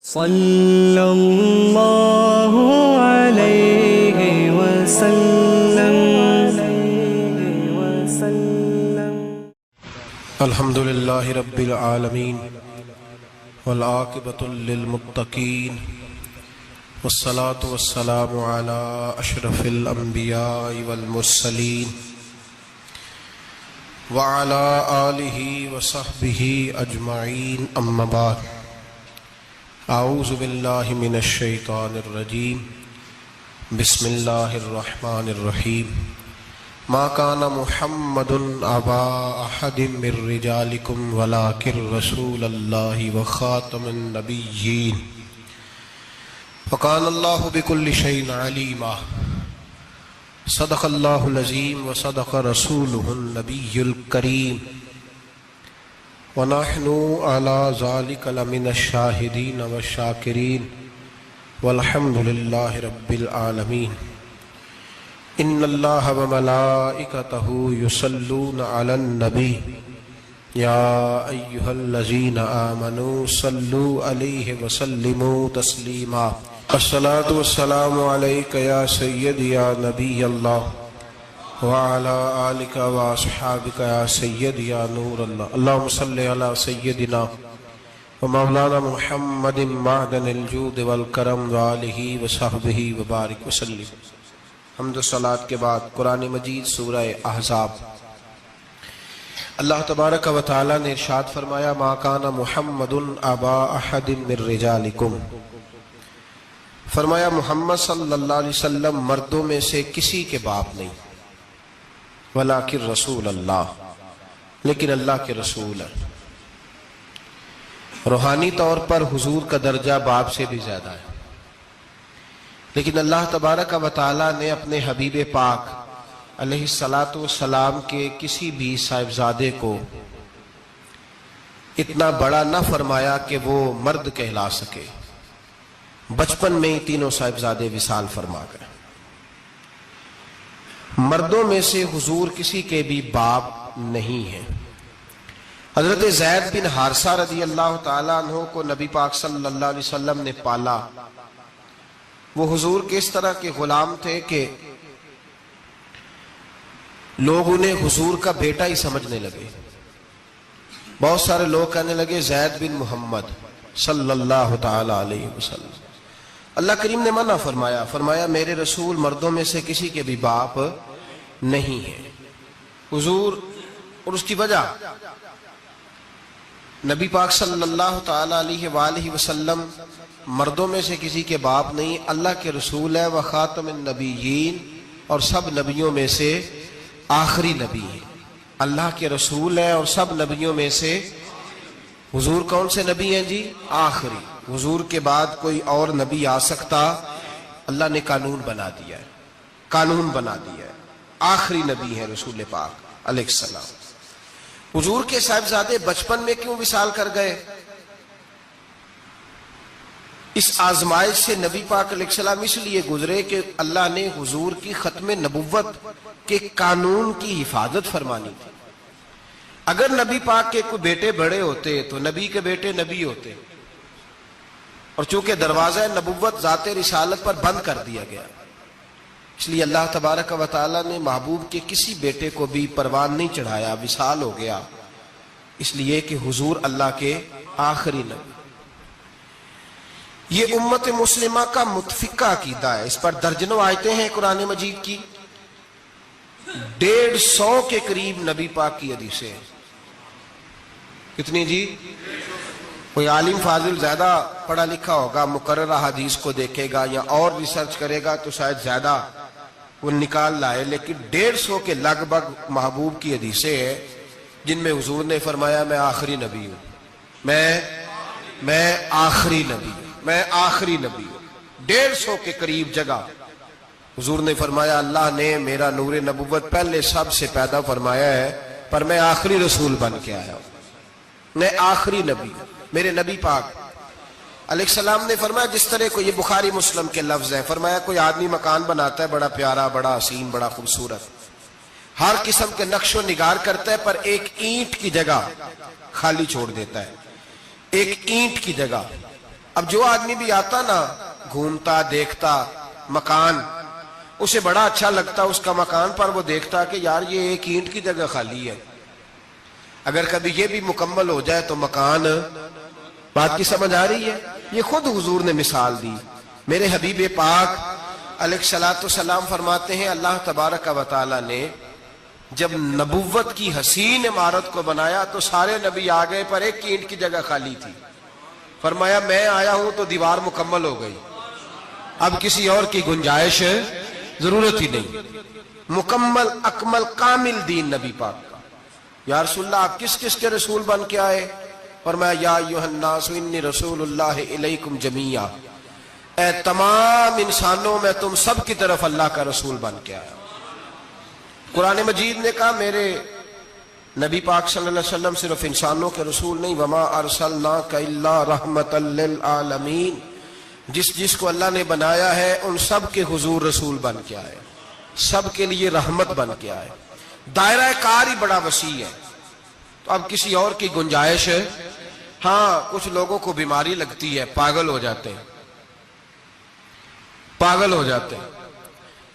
صلی اللہ علیہ وسلم۔ الحمدللہ رب العالمین والعاقبۃ للمتقین والصلاة والسلام علی اشرف الانبیاء والمرسلین وعلی آلہ وصحبہ اجمعین، اما بعد۔ اعوذ باللہ من الشیطان الرجیم، بسم اللہ الرحمن الرحیم۔ ما کان محمد ابا احد من رجالکم ولکن رسول اللہ وخاتم النبیین وکان اللہ بکل شیء علیما۔ صدق اللہ العظیم وصدق رسولہ النبی الکریم، وَنَحْنُ عَلَى ذَلِكَ لَمِنَ الشَّاهِدِينَ وَالشَّاكِرِينَ وَالْحَمْدُ لِلَّهِ رَبِّ الْعَالَمِينَ۔ إِنَّ اللَّهَ وَمَلَائِكَتَهُ يُصَلُّونَ عَلَى النَّبِيِّ يَا أَيُّهَا الَّذِينَ آمَنُوا صَلُّوا عَلَيْهِ وَسَلِّمُوا تَسْلِيمًا۔ الصلاة والسلام عليك يا سيدي يا نبي الله وعلى آلك وأصحابك يا سيدي يا نور الله۔ اللهم صل على سيدنا ومولانا محمد معدن الجود والکرم وآلہ وصحبہ وبارک وسلم۔ حمد و صلاۃ کے بعد قرآن مجید سورہ احزاب، اللہ تبارک و تعالی نے ارشاد فرمایا، ما کان محمد ابا احد من رجالکم، فرمایا محمد صلی اللہ علیہ وسلم مردوں میں سے کسی کے باپ نہیں، ولیکن رسول اللہ، لیکن اللہ کے رسول ہیں۔ روحانی طور پر حضور کا درجہ باپ سے بھی زیادہ ہے، لیکن اللہ تبارک و تعالی نے اپنے حبیب پاک علیہ السلام کے کسی بھی صاحبزادے کو اتنا بڑا نہ فرمایا کہ وہ مرد کہلا سکے۔ بچپن میں ہی تینوں صاحبزادے وصال فرما گئے۔ مردوں میں سے حضور کسی کے بھی باپ نہیں ہیں۔ حضرت زید بن حارثہ رضی اللہ تعالیٰ عنہ کو نبی پاک صلی اللہ علیہ وسلم نے پالا۔ وہ حضور کے اس طرح کے غلام تھے کہ لوگ انہیں حضور کا بیٹا ہی سمجھنے لگے۔ بہت سارے لوگ کہنے لگے زید بن محمد صلی اللہ تعالیٰ علیہ وسلم۔ اللہ کریم نے منع فرمایا، فرمایا میرے رسول مردوں میں سے کسی کے بھی باپ نہیں ہے۔ حضور، اور اس کی وجہ نبی پاک صلی اللہ تعالیٰ علیہ وآلہ وسلم مردوں میں سے کسی کے باپ نہیں، اللہ کے رسول ہے، وخاتم النبیین، اور سب نبیوں میں سے آخری نبی ہے۔ اللہ کے رسول ہے اور سب نبیوں میں سے حضور کون سے نبی ہیں جی؟ آخری۔ حضور کے بعد کوئی اور نبی آ سکتا؟ اللہ نے قانون بنا دیا ہے، قانون بنا دیا ہے، آخری نبی ہے رسول پاک علیہ السلام۔ حضور کے صاحبزادے بچپن میں کیوں وصال کر گئے؟ اس آزمائش سے نبی پاک علیہ السلام اس لیے گزرے کہ اللہ نے حضور کی ختم نبوت کے قانون کی حفاظت فرمانی تھی۔ اگر نبی پاک کے کوئی بیٹے بڑے ہوتے تو نبی کے بیٹے نبی ہوتے، اور چونکہ دروازہ نبوت ذات رسالت پر بند کر دیا گیا، اس لیے اللہ تبارک و تعالی نے محبوب کے کسی بیٹے کو بھی پروان نہیں چڑھایا، وصال ہو گیا، اس لیے کہ حضور اللہ کے آخری نبی۔ یہ امت مسلمہ کا متفقہ عقیدہ ہے، اس پر درجنوں آیتیں ہیں قرآن مجید کی، 150 کے قریب نبی پاک کی حدیثیں ہیں۔ کتنی جی؟ کوئی عالم فاضل زیادہ پڑھا لکھا ہوگا، مقررہ حدیث کو دیکھے گا یا اور ریسرچ کرے گا تو شاید زیادہ وہ نکال لائے، لیکن 150 کے لگ بھگ محبوب کی حدیثیں ہیں جن میں حضور نے فرمایا میں آخری نبی ہوں، میں آخری نبی ہوں، میں آخری نبی ہوں۔ 150 کے قریب جگہ حضور نے فرمایا اللہ نے میرا نور نبوت پہلے سب سے پیدا فرمایا ہے، پر میں آخری رسول بن کے آیا ہوں، میں آخری نبی ہوں۔ میرے نبی پاک علیہ السلام نے فرمایا، جس طرح کو یہ بخاری مسلم کے لفظ ہے، فرمایا کوئی آدمی مکان بناتا ہے بڑا پیارا، بڑا حسین، بڑا خوبصورت، ہر قسم کے نقش و نگار کرتا ہے، پر ایک اینٹ کی جگہ خالی چھوڑ دیتا ہے، ایک اینٹ کی جگہ۔ اب جو آدمی بھی آتا نا گھومتا دیکھتا مکان، اسے بڑا اچھا لگتا اس کا مکان پر وہ دیکھتا کہ یار یہ ایک اینٹ کی جگہ خالی ہے، اگر کبھی یہ بھی مکمل ہو جائے تو مکان، بات کی سمجھ آ رہی ہے؟ یہ خود حضور نے مثال دی۔ میرے حبیب پاک علیہ الصلوۃ والسلام فرماتے ہیں اللہ تبارک و تعالی نے جب نبوت کی حسین عمارت کو بنایا تو سارے نبی آ گئے پر ایک اینٹ کی جگہ خالی تھی، فرمایا میں آیا ہوں تو دیوار مکمل ہو گئی، اب کسی اور کی گنجائش ضرورت ہی نہیں، مکمل اکمل کامل دین نبی پاک کا۔ یا رسول اللہ آپ کس کس کے رسول بن کے آئے؟ فرمایا یا ایھا الناس انی رسول اللہ الیکم جمیعا، اے تمام انسانوں میں تم سب کی طرف اللہ کا رسول بن کے آیا۔ قرآن مجید نے کہا میرے نبی پاک صلی اللہ علیہ وسلم صرف انسانوں کے رسول نہیں، وما ارسلناک الا رحمتا للعالمین، جس کو اللہ نے بنایا ہے ان سب کے حضور رسول بن کے آئے، سب کے لیے رحمت بن کے آئے۔ دائرہ کار ہی بڑا وسیع ہے، تو اب کسی اور کی گنجائش ہے؟ ہاں کچھ لوگوں کو بیماری لگتی ہے، پاگل ہو جاتے ہیں، پاگل ہو جاتے ہیں۔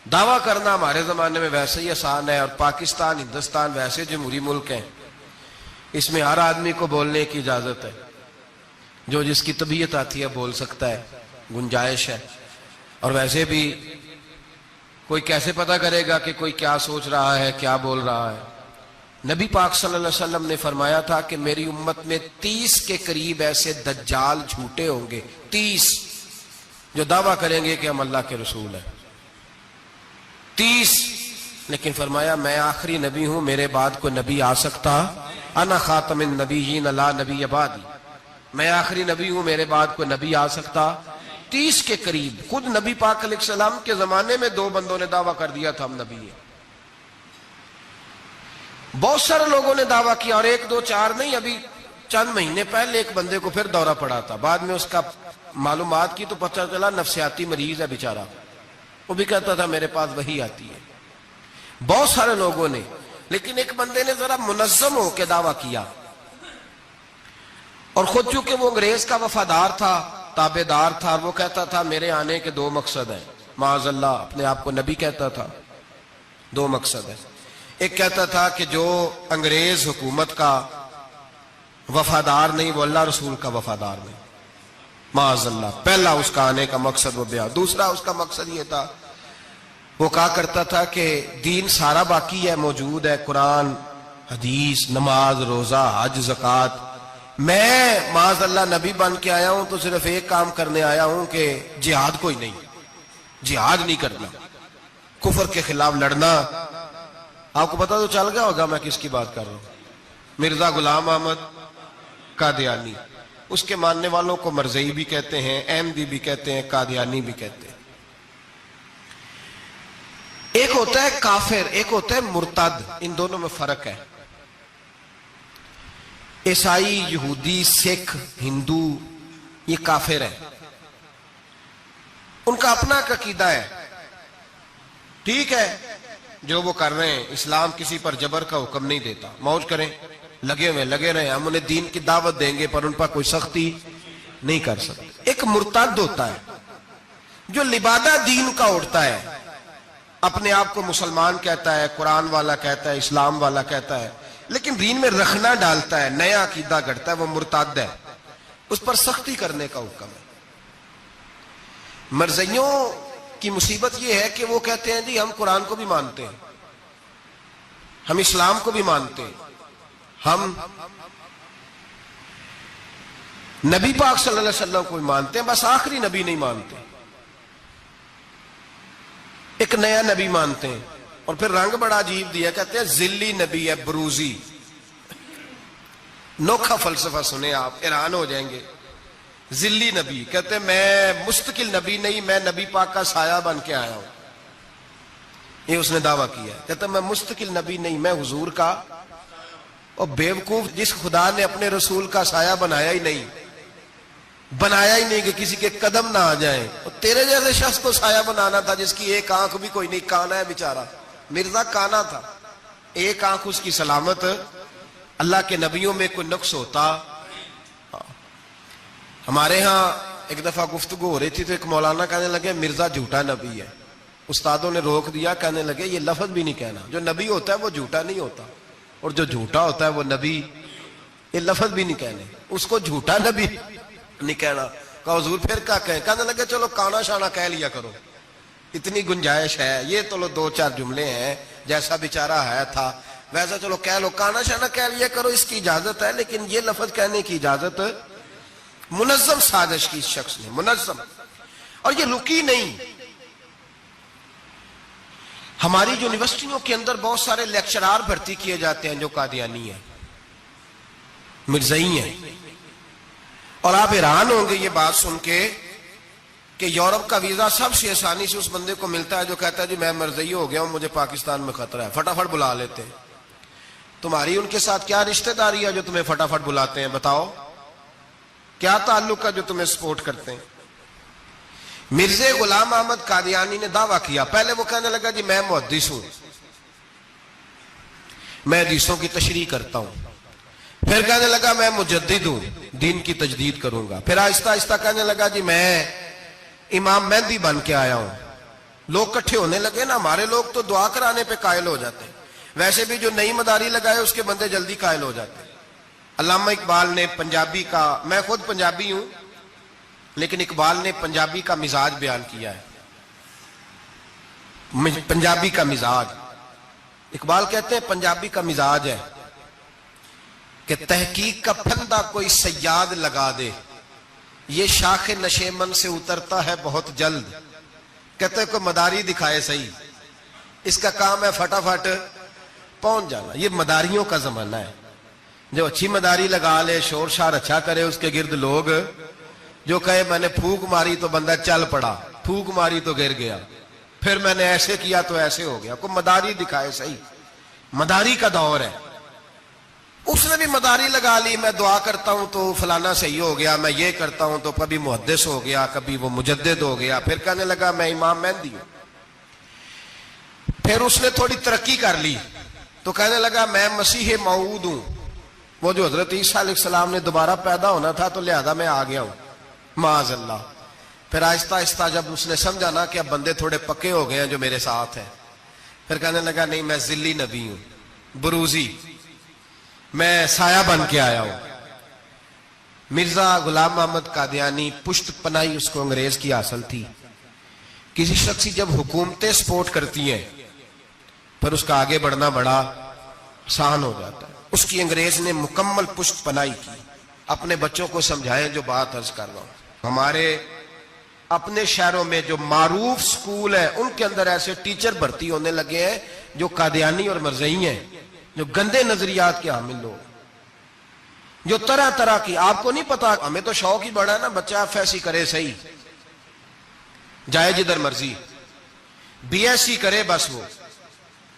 دعویٰ کرنا ہمارے زمانے میں ویسے ہی آسان ہے، اور پاکستان ہندوستان ویسے جمہوری ملک ہیں، اس میں ہر آدمی کو بولنے کی اجازت ہے، جو جس کی طبیعت آتی ہے بول سکتا ہے، گنجائش ہے۔ اور ویسے بھی کوئی کیسے پتہ کرے گا کہ کوئی کیا سوچ رہا ہے، کیا بول رہا ہے؟ نبی پاک صلی اللہ علیہ وسلم نے فرمایا تھا کہ میری امت میں 30 کے قریب ایسے دجال جھوٹے ہوں گے، 30 جو دعویٰ کریں گے کہ ہم اللہ کے رسول ہیں، 30۔ لیکن فرمایا میں آخری نبی ہوں، میرے بعد کوئی نبی آ سکتا، انا خاتم النبیین لا نبی بعدی، میں آخری نبی ہوں، میرے بعد کوئی نبی آ سکتا۔ 30 کے قریب، خود نبی پاک علیہ السلام کے زمانے میں 2 بندوں نے دعویٰ کر دیا تھا ہم نبی ہیں، بہت سارے لوگوں نے دعویٰ کیا، اور 1 2 4 نہیں، ابھی چند مہینے پہلے ایک بندے کو پھر دورہ پڑا تھا، بعد میں اس کا معلومات کی تو پتہ چلا نفسیاتی مریض ہے بیچارہ، وہ بھی کہتا تھا میرے پاس وحی آتی ہے، بہت سارے لوگوں نے۔ لیکن ایک بندے نے ذرا منظم ہو کے دعویٰ کیا، اور خود چونکہ وہ انگریز کا وفادار تھا، تابع دار تھا، اور وہ کہتا تھا میرے آنے کے 2 مقصد ہیں، معاذ اللہ اپنے آپ کو نبی کہتا تھا، 2 مقصد ہیں۔ ایک کہتا تھا کہ جو انگریز حکومت کا وفادار نہیں وہ اللہ رسول کا وفادار نہیں، معاذ اللہ، پہلا اس کا آنے کا مقصد وہ بیان۔ دوسرا اس کا مقصد یہ تھا، وہ کہا کرتا تھا کہ دین سارا باقی ہے، موجود ہے، قرآن حدیث نماز روزہ حج زکوٰۃ، میں معاذ اللہ نبی بن کے آیا ہوں تو صرف ایک کام کرنے آیا ہوں کہ جہاد کوئی نہیں، جہاد نہیں کرنا، کفر کے خلاف لڑنا۔ آپ کو پتہ تو چل گیا ہوگا میں کس کی بات کر رہا ہوں، مرزا غلام احمد قادیانی، اس کے ماننے والوں کو مرزئی بھی کہتے ہیں، احمدی بھی کہتے ہیں، قادیانی بھی کہتے ہیں۔ ایک ہوتا ہے کافر، ایک ہوتا ہے مرتد، ان دونوں میں فرق ہے۔ عیسائی، یہودی، سکھ، ہندو یہ کافر ہیں، ان کا اپنا عقیدہ ہے، ٹھیک ہے جو وہ کر رہے ہیں، اسلام کسی پر جبر کا حکم نہیں دیتا، موج کریں، لگے رہے، ہم انہیں دین کی دعوت دیں گے پر ان پر کوئی سختی نہیں کر سکتے۔ ایک مرتد ہوتا ہے جو لبادہ دین کا اڑتا ہے، اپنے آپ کو مسلمان کہتا ہے، قرآن والا کہتا ہے، اسلام والا کہتا ہے، لیکن دین میں رکھنا ڈالتا ہے، نیا عقیدہ گھڑتا ہے، وہ مرتد ہے، اس پر سختی کرنے کا حکم ہے۔ مرزائیوں کی مصیبت یہ ہے کہ وہ کہتے ہیں جی ہم قرآن کو بھی مانتے ہیں، ہم اسلام کو بھی مانتے ہیں، ہم نبی پاک صلی اللہ علیہ وسلم کو بھی مانتے ہیں، بس آخری نبی نہیں مانتے، ایک نیا نبی مانتے ہیں، اور پھر رنگ بڑا عجیب دیا، کہتے ہیں ذلی نبی ہے، بروزی، نوکھا فلسفہ سنے آپ حیران ہو جائیں گے۔ ذلی نبی کہتے ہیں میں مستقل نبی نہیں، میں نبی پاک کا سایہ بن کے آیا ہوں، یہ اس نے دعویٰ کیا ہے، کہتے ہیں میں مستقل نبی نہیں، میں حضور کا۔ اور بیوقوف، جس خدا نے اپنے رسول کا سایہ بنایا ہی نہیں کہ کسی کے قدم نہ آ جائیں، اور تیرے جیسے شخص کو سایہ بنانا تھا جس کی ایک آنکھ بھی کوئی نہیں، کانا ہے بیچارہ، مرزا کانا تھا، ایک آنکھ اس کی سلامت، اللہ کے نبیوں میں کوئی نقص ہوتا۔ ہمارے ہاں ایک دفعہ گفتگو ہو رہی تھی تو ایک مولانا کہنے لگے مرزا جھوٹا نبی ہے. استادوں نے روک دیا, کہنے لگے یہ لفظ بھی نہیں کہنا, جو نبی ہوتا ہے وہ جھوٹا نہیں ہوتا, اور جو جھوٹا ہوتا ہے وہ نبی, یہ لفظ بھی نہیں کہنے, اس کو جھوٹا نبی نہیں کہنا. کہا حضور پھر کیا کہیں؟ کہنے لگے چلو کانا شانا کہہ لیا کرو, اتنی گنجائش ہے, یہ تو لو 2-4 جملے ہیں, جیسا بیچارہ ہے تھا ویسا چلو کہہ لو, کانا شانا کہہ لیا کرو, اس کی اجازت ہے, لیکن یہ لفظ کہنے کی اجازت منظم سازش کی اس شخص نے, منظم, اور یہ رکی نہیں. ہماری یونیورسٹیوں کے اندر بہت سارے لیکچرار بھرتی کیے جاتے ہیں جو قادیانی ہیں, مرزائی ہیں, اور آپ حیران ہوں گے یہ بات سن کے کہ یورپ کا ویزا سب سے آسانی سے اس بندے کو ملتا ہے جو کہتا ہے جی میں مرزائی ہو گیا ہوں, مجھے پاکستان میں خطرہ ہے, فٹافٹ بلا لیتے ہیں. تمہاری ان کے ساتھ کیا رشتہ داری ہے جو تمہیں فٹافٹ بلاتے ہیں؟ بتاؤ کیا تعلق ہے جو تمہیں سپورٹ کرتے ہیں؟ مرزا غلام احمد قادیانی نے دعویٰ کیا, پہلے وہ کہنے لگا جی میں محدث ہوں, میں حدیثوں کی تشریح کرتا ہوں, پھر کہنے لگا میں مجدد ہوں, دین کی تجدید کروں گا, پھر آہستہ آہستہ کہنے لگا جی میں امام مہدی بن کے آیا ہوں. لوگ کٹھے ہونے لگے نا, ہمارے لوگ تو دعا کرانے پہ قائل ہو جاتے ہیں, ویسے بھی جو نئی مداری لگائے اس کے بندے جلدی قائل ہو جاتے ہیں. علامہ اقبال نے پنجابی کا, میں خود پنجابی ہوں لیکن اقبال نے پنجابی کا مزاج بیان کیا ہے, پنجابی کا مزاج. اقبال کہتے ہیں پنجابی کا مزاج ہے کہ تحقیق کا پھندا کوئی سیاد لگا دے, یہ شاخ نشیمن سے اترتا ہے بہت جلد. کہتے ہیں کوئی مداری دکھائے صحیح, اس کا کام ہے فٹافٹ پہنچ جانا. یہ مداریوں کا زمانہ ہے, جو اچھی مداری لگا لے, شور شار اچھا کرے, اس کے گرد لوگ, جو کہے میں نے پھونک ماری تو بندہ چل پڑا, پھونک ماری تو گر گیا, پھر میں نے ایسے کیا تو ایسے ہو گیا. کوئی مداری دکھائے صحیح, مداری کا دور ہے. اس نے بھی مداری لگا لی, میں دعا کرتا ہوں تو فلانا صحیح ہو گیا, میں یہ کرتا ہوں تو کبھی محدث ہو گیا, کبھی وہ مجدد ہو گیا, پھر کہنے لگا میں امام مہدی ہوں. پھر اس نے تھوڑی ترقی کر لی تو کہنے لگا میں مسیح موعود ہوں, وہ جو حضرت عیسیٰ علیہ السلام نے دوبارہ پیدا ہونا تھا تو لہذا میں آ گیا ہوں, معاذ اللہ. پھر آہستہ آہستہ جب اس نے سمجھا نا کہ اب بندے تھوڑے پکے ہو گئے ہیں جو میرے ساتھ ہیں, پھر کہنے لگا نہیں میں ذلی نبی ہوں, بروزی, میں سایہ بن کے آیا ہوں. مرزا غلام احمد قادیانی پشت پناہی اس کو انگریز کی حاصل تھی. کسی شخصی جب حکومتیں سپورٹ کرتی ہیں پھر اس کا آگے بڑھنا بڑا آسان ہو جاتا ہے. اس کی انگریز نے مکمل پشت پناہی کی. اپنے بچوں کو سمجھائیں جو بات عرض کر رہا ہوں. ہمارے اپنے شہروں میں جو معروف سکول ہیں ان کے اندر ایسے ٹیچر بھرتی ہونے لگے ہیں جو قادیانی اور مرزائی ہیں, جو گندے نظریات کے حامل لوگ, جو طرح طرح کی, آپ کو نہیں پتا, ہمیں تو شوق ہی بڑا ہے نا, بچہ ایف ایس سی کرے صحیح, جائے جدھر مرضی, بی ایس سی کرے بس وہ,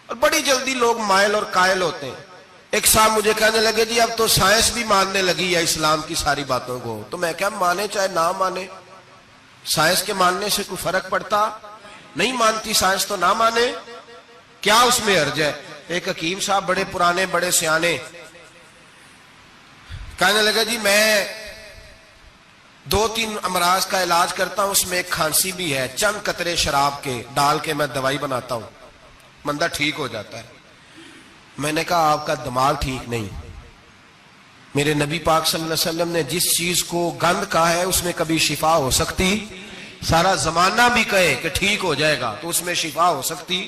اور بڑی جلدی لوگ مائل اور قائل ہوتے ہیں. ایک صاحب مجھے کہنے لگے جی اب تو سائنس بھی ماننے لگی ہے اسلام کی ساری باتوں کو. تو میں کیا مانے چاہے نہ مانے, سائنس کے ماننے سے کوئی فرق پڑتا نہیں, مانتی سائنس تو نہ مانے, کیا اس میں حرج ہے. ایک حکیم صاحب بڑے پرانے بڑے سیانے کہنے لگا جی میں 2-3 امراض کا علاج کرتا ہوں, اس میں ایک کھانسی بھی ہے, چند قطرے شراب کے ڈال کے میں دوائی بناتا ہوں, بندہ ٹھیک ہو جاتا ہے. میں نے کہا آپ کا دماغ ٹھیک نہیں. میرے نبی پاک صلی اللہ علیہ وسلم نے جس چیز کو گند کہا ہے اس میں کبھی شفا ہو سکتی, سارا زمانہ بھی کہے کہ ٹھیک ہو جائے گا تو اس میں شفا ہو سکتی.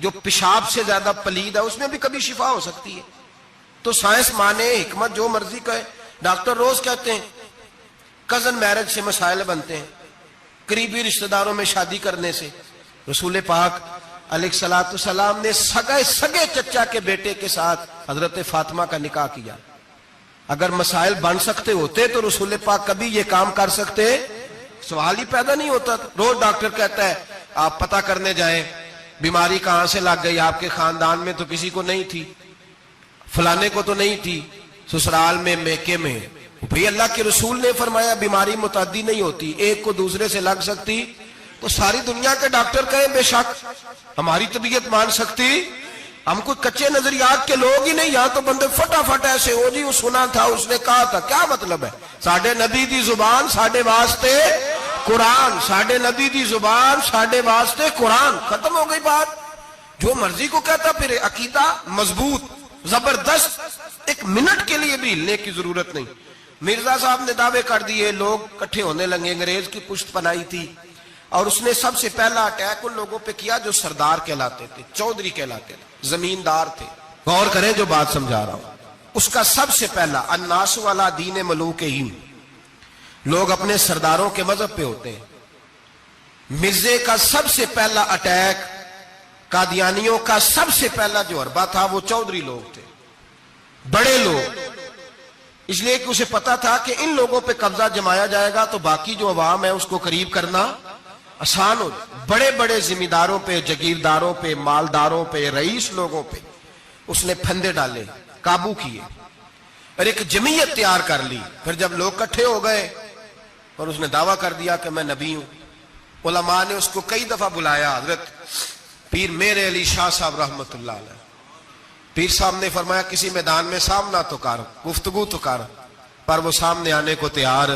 جو پیشاب سے زیادہ پلید ہے اس میں بھی کبھی شفا ہو سکتی ہے. تو سائنس مانے, حکمت جو مرضی کہے. ڈاکٹر روز کہتے ہیں کزن میرج سے مسائل بنتے ہیں, قریبی رشتہ داروں میں شادی کرنے سے. رسول پاک علیہ الصلوۃ والسلام نے سگے چچا کے بیٹے کے ساتھ حضرت فاطمہ کا نکاح کیا. اگر مسائل بن سکتے ہوتے تو رسول پاک کبھی یہ کام کر سکتے, سوال ہی پیدا نہیں ہوتا. روز ڈاکٹر کہتا ہے آپ پتہ کرنے جائیں بیماری کہاں سے لگ گئی, آپ کے خاندان میں تو کسی کو نہیں تھی, فلانے کو تو نہیں تھی, سسرال میں میکے میں. بھئی اللہ کے رسول نے فرمایا بیماری متعدی نہیں ہوتی, ایک کو دوسرے سے لگ سکتی. تو ساری دنیا کے ڈاکٹر کہیں بے شک ہماری طبیعت مان سکتی, ہم کوئی کچے نظریات کے لوگ ہی نہیں. یہاں تو بندے فٹافٹ ایسے ہو جی وہ سنا تھا, اس نے کہا تھا, کیا مطلب ہے, ساڈے نبی دی زبان ساڈے واسطے قرآن، ساڈے نبی دی زبان ساڈے واسطے قرآن. ختم ہو گئی بات. جو مرضی کو کہتا پھر. عقیدہ مضبوط زبردست، ایک منٹ کے لیے بھی ہلنے کی ضرورت نہیں. مرزا صاحب نے دعوے کر دیے، لوگ کٹھے ہونے لگے، انگریز کی پشت پنائی تھی، اور اس نے سب سے پہلا اٹیک ان لوگوں پہ کیا جو سردار کہلاتے تھے، چودھری کہلاتے تھے، زمیندار تھے. غور کریں جو بات سمجھا رہا ہوں. اس کا سب سے پہلا الناس والا دین ملوکہم، لوگ اپنے سرداروں کے مذہب پہ ہوتے ہیں. مرزے کا سب سے پہلا اٹیک، قادیانیوں کا سب سے پہلا جو حربہ تھا وہ چودھری لوگ تھے، بڑے لوگ. اس لیے کہ اسے پتا تھا کہ ان لوگوں پہ قبضہ جمایا جائے گا تو باقی جو عوام ہے اس کو قریب کرنا آسان ہو. بڑے بڑے ذمہ داروں پہ، جگیرداروں پہ، مالداروں پہ، رئیس لوگوں پہ اس نے پھندے ڈالے، قابو کیے، اور ایک جمعیت تیار کر لی. پھر جب لوگ کٹھے ہو گئے اور اس نے دعویٰ کر دیا کہ میں نبی ہوں، علماء نے اس کو کئی دفعہ بلایا. حضرت پیر میر علی شاہ صاحب رحمت اللہ علیہ، پیر صاحب نے فرمایا کسی میدان میں سامنا تو کر، گفتگو تو کر، پر وہ سامنے آنے کو تیار.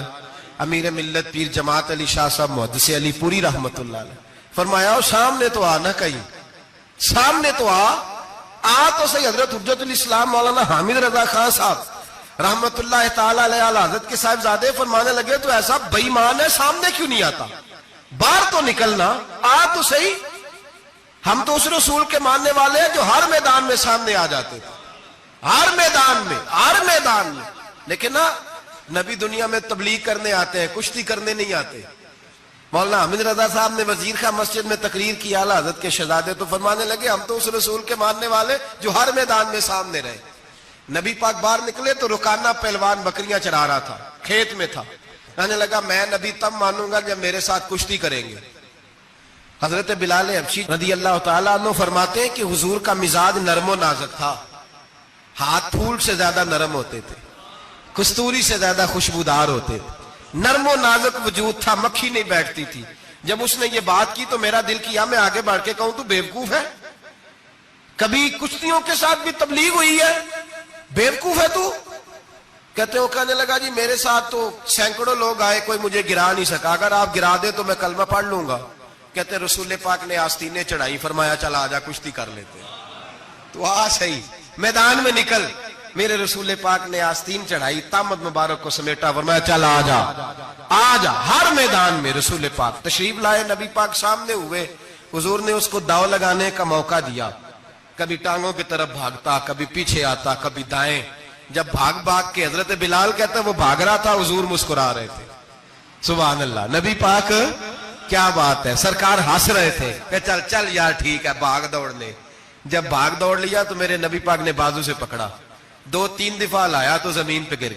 امیر ملت پیر جماعت علی شاہ صاحب محدث علی پوری رحمت اللہ علیہ فرمایا سامنے تو آ، نہ کہیں سامنے تو آ تو صحیح. حضرت حجت الاسلام مولانا حامد رضا خان صاحب رحمت اللہ تعالی علیہ حضرت کے صاحبزادے فرمانے لگے تو ایسا بے ایمان ہے، سامنے کیوں نہیں آتا؟ باہر تو نکلنا، آ تو صحیح. ہم تو اس رسول کے ماننے والے ہیں جو ہر میدان میں سامنے آ جاتے تھے، ہر میدان میں، ہر میدان میں. لیکن نا نبی دنیا میں تبلیغ کرنے آتے ہیں، کشتی کرنے نہیں آتے. مولانا حامد رضا صاحب نے وزیر خان مسجد میں تقریر کی، اعلیٰ حضرت کے شہزادے تو فرمانے لگے ہم تو اس رسول کے ماننے والے جو ہر میدان میں سامنے رہے. نبی پاک باہر نکلے تو رکانہ پہلوان بکریاں چرا رہا تھا، کھیت میں تھا. کہنے لگا میں نبی تب مانوں گا جب میرے ساتھ کشتی کریں گے. حضرت بلال حبشی رضی اللہ تعالیٰ عنہ فرماتے ہیں کہ حضور کا مزاج نرم و نازک تھا، ہاتھ پھول سے زیادہ نرم ہوتے تھے، کستوری سے زیادہ خوشبودار ہوتے تھے، نرم و نازک وجود تھا، مکھی نہیں بیٹھتی تھی. جب اس نے یہ بات کی تو میرا دل کیا میں آگے بڑھ کے کہوں تو بیوقوف ہے، کبھی کشتیوں کے ساتھ بھی تبلیغ ہوئی ہے، بیوقوف ہے تو. کہتے ہو کہنے لگا جی میرے ساتھ تو سینکڑوں لوگ آئے، کوئی مجھے گرا نہیں سکا، اگر آپ گرا دے تو میں کلمہ پڑھ لوں گا. کہتے رسول پاک نے آستینیں چڑھائی، فرمایا چل آجا کشتی کر لیتے. تو آ صحیح میدان میں نکل. میرے رسول پاک نے آستین چڑھائی، تامت مبارک کو سمیٹا، فرمایا چل آجا آجا. ہر میدان میں رسول پاک تشریف لائے. نبی پاک سامنے ہوئے، حضور نے اس کو داؤ لگانے کا موقع دیا. کبھی ٹانگوں کی طرف بھاگتا، کبھی پیچھے آتا، کبھی دائیں. جب بھاگ بھاگ کے حضرت بلال کہتا ہے وہ بھاگ رہا تھا، حضور مسکرا رہے تھے. سبحان اللہ. نبی پاک کیا بات ہے، سرکار ہنس رہے تھے کہ چل چل یار ٹھیک ہے بھاگ دوڑ لے. جب بھاگ دوڑ لیا تو میرے نبی پاک نے بازو سے پکڑا، 2-3 دفعہ لایا تو زمین پہ گر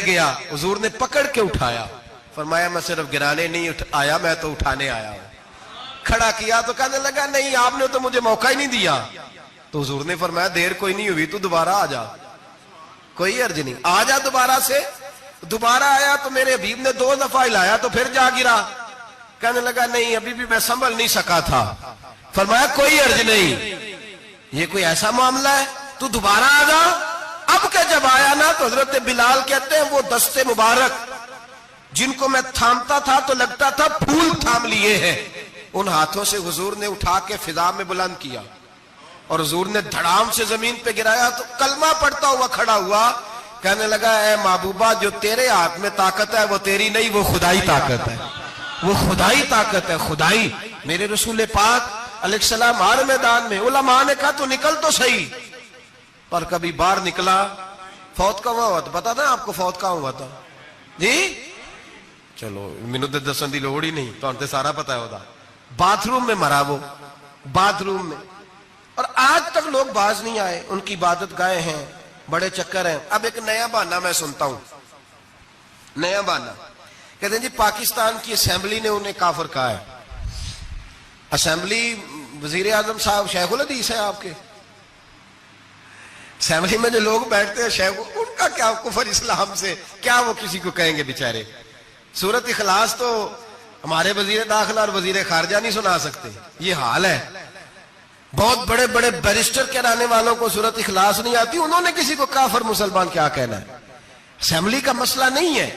گیا. حضور نے پکڑ کے اٹھایا، فرمایا میں صرف گرانے نہیں آیا، میں تو اٹھانے آیا ہوں. کھڑا کیا تو کہنے لگا نہیں آپ نے تو مجھے موقع ہی نہیں دیا. تو حضور نے فرمایا دیر کوئی نہیں ہوئی تو دوبارہ آ جا، کوئی عرض نہیں، آ جا دوبارہ سے. دوبارہ آیا تو میرے حبیب نے 2 دفعہ ہلایا تو پھر جا گرا. کہنے لگا نہیں ابھی بھی میں سنبھل نہیں سکا تھا. فرمایا کوئی عرض نہیں، یہ کوئی ایسا معاملہ ہے تو دوبارہ آ جا. اب کہ جب آیا نا تو حضرت بلال کہتے ہیں وہ دستے مبارک جن کو میں تھامتا تھا تو لگتا تھا پھول تھام لیے ہیں، ان ہاتھوں سے حضور نے اٹھا کے فضا میں بلند کیا اور حضور نے دھڑام سے زمین پہ گرایا تو کلمہ پڑھتا ہوا کھڑا ہوا. کہنے لگا اے محبوبہ جو تیرے ہاتھ میں طاقت ہے وہ تیری نہیں، وہ خدائی طاقت ہے، وہ خدائی طاقت ہے، خدائی. میرے رسول پاک علیہ السلام ہر میدان میں. علماء نے کہا تو نکل تو صحیح، پر کبھی باہر نکلا فوت کہاں ہوا تھا؟ پتا تھا آپ کو فوت کہاں ہوا تھا؟ جی چلو مینوں تے دسن دی لوڑ ہی نہیں، تہاں تے سارا پتا ہوتا. باتھ روم میں مرا وہ، باتھ روم میں. اور آج تک لوگ باز نہیں آئے. ان کی عبادت گاہیں ہیں، بڑے چکر ہیں. اب ایک نیا بہانہ میں سنتا ہوں، نیا بہانہ. کہتے ہیں جی پاکستان کی اسمبلی نے انہیں کافر کہا ہے. اسمبلی وزیر اعظم صاحب شیخ الحدیث ہے آپ کے، اسمبلی میں جو لوگ بیٹھتے ہیں شیخ، ان کا کیا کفر اسلام سے، کیا وہ کسی کو کہیں گے بیچارے. سورت اخلاص تو ہمارے وزیر داخلہ اور وزیر خارجہ نہیں سنا سکتے. یہ حال ہے. بہت بڑے بڑے بیرسٹر کہلانے والوں کو سورت اخلاص نہیں آتی، انہوں نے کسی کو کافر مسلمان کیا کہنا ہے. اسمبلی کا مسئلہ نہیں ہے.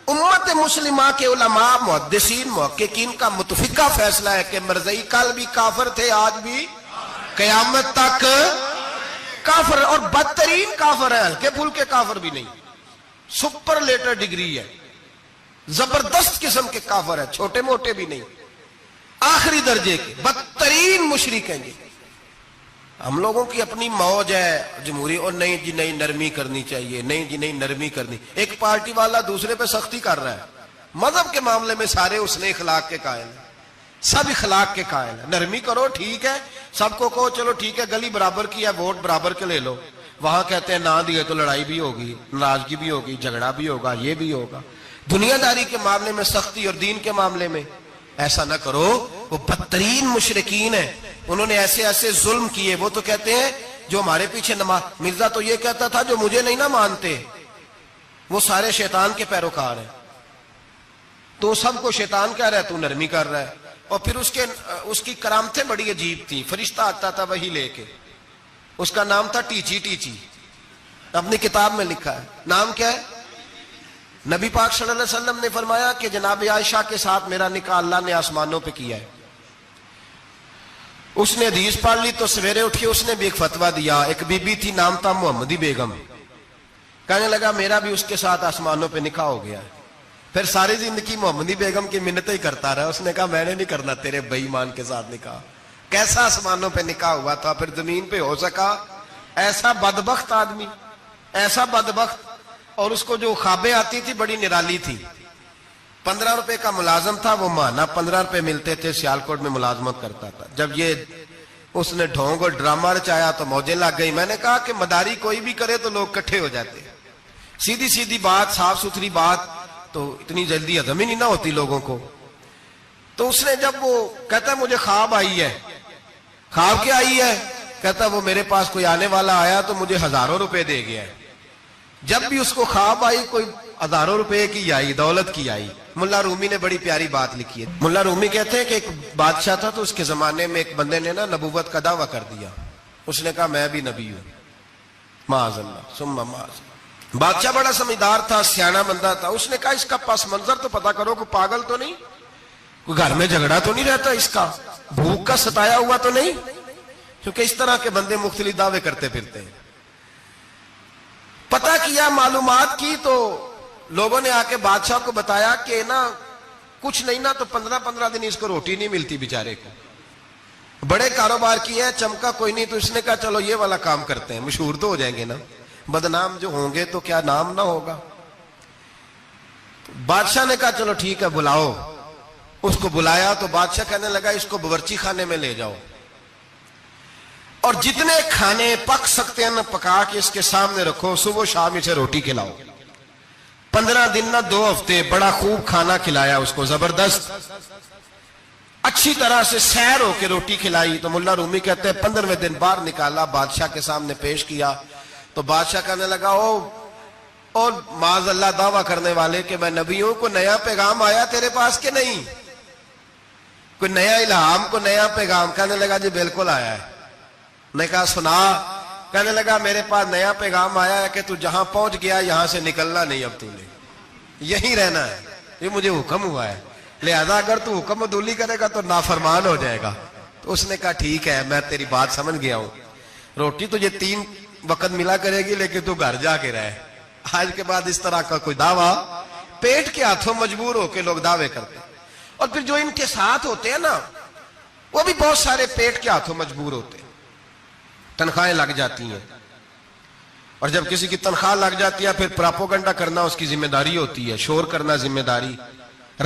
امت مسلمہ کے علماء محدثین محققین کا متفقہ فیصلہ ہے کہ مرزائی کل بھی کافر تھے، آج بھی قیامت تک کافر، اور بدترین کافر ہے، ہلکے پھلکے کافر بھی نہیں، سپرلیٹر ڈگری ہے، زبردست قسم کے کافر ہے، چھوٹے موٹے بھی نہیں، آخری درجے کے بدترین مشرک ہیں. ہم لوگوں کی اپنی موج ہے جمہوری، اور نہیں جی نہیں نرمی کرنی چاہیے، نہیں جی نہیں نرمی کرنی. ایک پارٹی والا دوسرے پہ سختی کر رہا ہے. مذہب کے معاملے میں سارے اس نے اخلاق کے قائل ہیں، سب اخلاق کے قائل ہیں. نرمی کرو ٹھیک ہے، سب کو کہو چلو ٹھیک ہے گلی برابر کی ہے، ووٹ برابر کے لے لو. وہاں کہتے ہیں نہ دیے تو لڑائی بھی ہوگی، ناراضگی بھی ہوگی، جھگڑا بھی ہوگا، یہ بھی ہوگا. دنیا داری کے معاملے میں سختی، اور دین کے معاملے میں ایسا نہ کرو. وہ بدترین مشرکین ہیں، انہوں نے ایسے ایسے ظلم کیے. وہ تو کہتے ہیں جو ہمارے پیچھے نماز، مرزا تو یہ کہتا تھا جو مجھے نہیں نہ مانتے وہ سارے شیطان کے پیروکار ہیں. تو سب کو شیطان کہہ رہا ہے، تو نرمی کر رہا ہے. اور پھر اس کی کرامتیں بڑی عجیب تھی. فرشتہ آتا تھا وہی لے کے، اس کا نام تھا ٹیچی. ٹیچی اپنی کتاب میں لکھا ہے. نام کیا ہے؟ نبی پاک صلی اللہ علیہ وسلم نے فرمایا کہ جناب عائشہ کے ساتھ میرا نکاح اللہ نے آسمانوں پہ کیا ہے. اس نے حدیث پڑھ لی تو سویرے اٹھی اس نے بھی ایک فتویٰ دیا. ایک بی بی تھی، نام تھا محمدی بیگم. کہنے لگا میرا بھی اس کے ساتھ آسمانوں پہ نکاح ہو گیا ہے. پھر ساری زندگی محمدی بیگم کی منتیں ہی کرتا رہا. اس نے کہا میں نے نہیں کرنا تیرے بے ایمان کے ساتھ نکاح. کیسا آسمانوں پہ نکاح ہوا تھا، پھر زمین پہ ہو سکا؟ ایسا بدبخت آدمی، ایسا بدبخت. اور اس کو جو خوابیں آتی تھی بڑی نرالی تھی. 15 روپے کا ملازم تھا، وہ ماہانہ 15 روپے ملتے تھے، سیالکوٹ میں ملازمت کرتا تھا. جب یہ اس نے ڈھونگ اور ڈرامہ رچایا تو موجیں لگ گئی. میں نے کہا کہ مداری کوئی بھی کرے تو لوگ کٹھے ہو جاتے، سیدھی سیدھی بات، صاف ستھری بات تو اتنی جلدی ہضم ہی نہیں نہ ہوتی لوگوں کو. تو اس نے جب وہ کہتا ہے مجھے خواب آئی ہے. خواب کیا آئی ہے؟ کہتا وہ میرے پاس کوئی آنے والا آیا تو مجھے ہزاروں روپے دے گیا ہے. جب بھی اس کو خواب آئی کوئی ہزاروں روپے کی آئی، دولت کی آئی. ملا رومی نے بڑی پیاری بات لکھی ہے. ملا رومی کہتے ہیں کہ ایک بادشاہ تھا تو اس کے زمانے میں ایک بندے نے نا نبوت کا دعویٰ کر دیا. اس نے کہا میں بھی نبی ہوں. معاذ اللہ ثم معاذ اللہ. بادشاہ بڑا سمجھدار تھا، سیانا بندہ تھا. اس نے کہا اس کا پس منظر تو پتا کرو، کوئی پاگل تو نہیں، کوئی گھر میں جھگڑا تو نہیں رہتا، اس کا بھوک کا ستایا ہوا تو نہیں، کیونکہ اس طرح کے بندے مختلف دعوے کرتے پھرتے ہیں. پتہ کیا، معلومات کی تو لوگوں نے آ کے بادشاہ کو بتایا کہ نا کچھ نہیں نا تو 15 دن اس کو روٹی نہیں ملتی بیچارے کو. بڑے کاروبار کیے ہیں، چمکا کوئی نہیں. تو اس نے کہا چلو یہ والا کام کرتے ہیں، مشہور تو ہو جائیں گے نا، بدنام جو ہوں گے تو کیا نام نہ ہوگا. بادشاہ نے کہا چلو ٹھیک ہے بلاؤ. اس کو بلایا تو بادشاہ کہنے لگا اس کو باورچی خانے میں لے جاؤ اور جتنے کھانے پک سکتے ہیں نا پکا کے اس کے سامنے رکھو، صبح شام اسے روٹی کھلاؤ. 15 دن نہ 2 ہفتے بڑا خوب کھانا کھلایا اس کو، زبردست اچھی طرح سے سیر ہو کے روٹی کھلائی. تو ملا رومی کہتے ہیں 15ویں دن باہر نکالا، بادشاہ کے سامنے پیش کیا. تو بادشاہ کہنے لگا او معاذ اللہ دعویٰ کرنے والے کہ میں نبی ہوں، کوئی نیا پیغام آیا تیرے پاس کہ نہیں، کوئی نیا الہام، کوئی نیا پیغام؟ کہنے لگا جی بالکل آیا ہے. نے کہا سنا. کہنے لگا میرے پاس نیا پیغام آیا ہے کہ تو جہاں پہنچ گیا یہاں سے نکلنا نہیں، اب تو نے یہیں رہنا ہے، یہ مجھے حکم ہوا ہے، لہذا اگر تو حکم عدولی کرے گا تو نافرمان ہو جائے گا. تو اس نے کہا ٹھیک ہے میں تیری بات سمجھ گیا ہوں، روٹی تجھے 3 وقت ملا کرے گی لیکن تو گھر جا کے رہے. آج کے بعد اس طرح کا کوئی دعویٰ پیٹ کے ہاتھوں مجبور ہو کے لوگ دعوے کرتے ہیں. اور پھر جو ان کے ساتھ ہوتے ہیں نا وہ بھی بہت سارے پیٹ کے ہاتھوں مجبور ہوتے ہیں، تنخواہیں لگ جاتی ہیں. اور جب کسی کی تنخواہ لگ جاتی ہے پھر پراپوگنڈا کرنا اس کی ذمہ داری ہوتی ہے، شور کرنا ذمہ داری،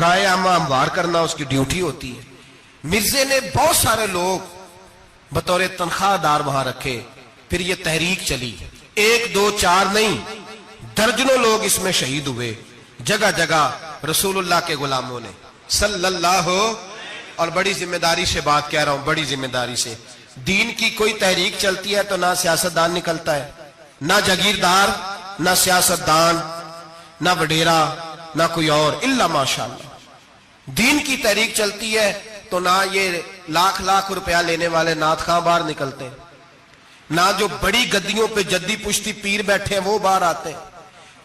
رائے عامہ ہموار کرنا اس کی ڈیوٹی ہوتی ہے. مرزے نے بہت سارے لوگ بطور تنخواہ دار وہاں رکھے. پھر یہ تحریک چلی، 1 2 4 نہیں، درجنوں لوگ اس میں شہید ہوئے. جگہ جگہ رسول اللہ کے غلاموں نے صلی اللہ. اور بڑی ذمہ داری سے بات کہہ رہا ہوں، بڑی ذمہ داری سے. دین کی کوئی تحریک چلتی ہے تو نہ سیاستدان نکلتا ہے، نہ جاگیردار، نہ سیاستدان، نہ وڈیرا، نہ کوئی اور، الا ماشاءاللہ. دین کی تحریک چلتی ہے تو نہ یہ لاکھ روپیہ لینے والے نعت خواں باہر نکلتے ہیں، نہ جو بڑی گدیوں پہ جدی پشتی پیر بیٹھے ہیں وہ باہر آتے ہیں.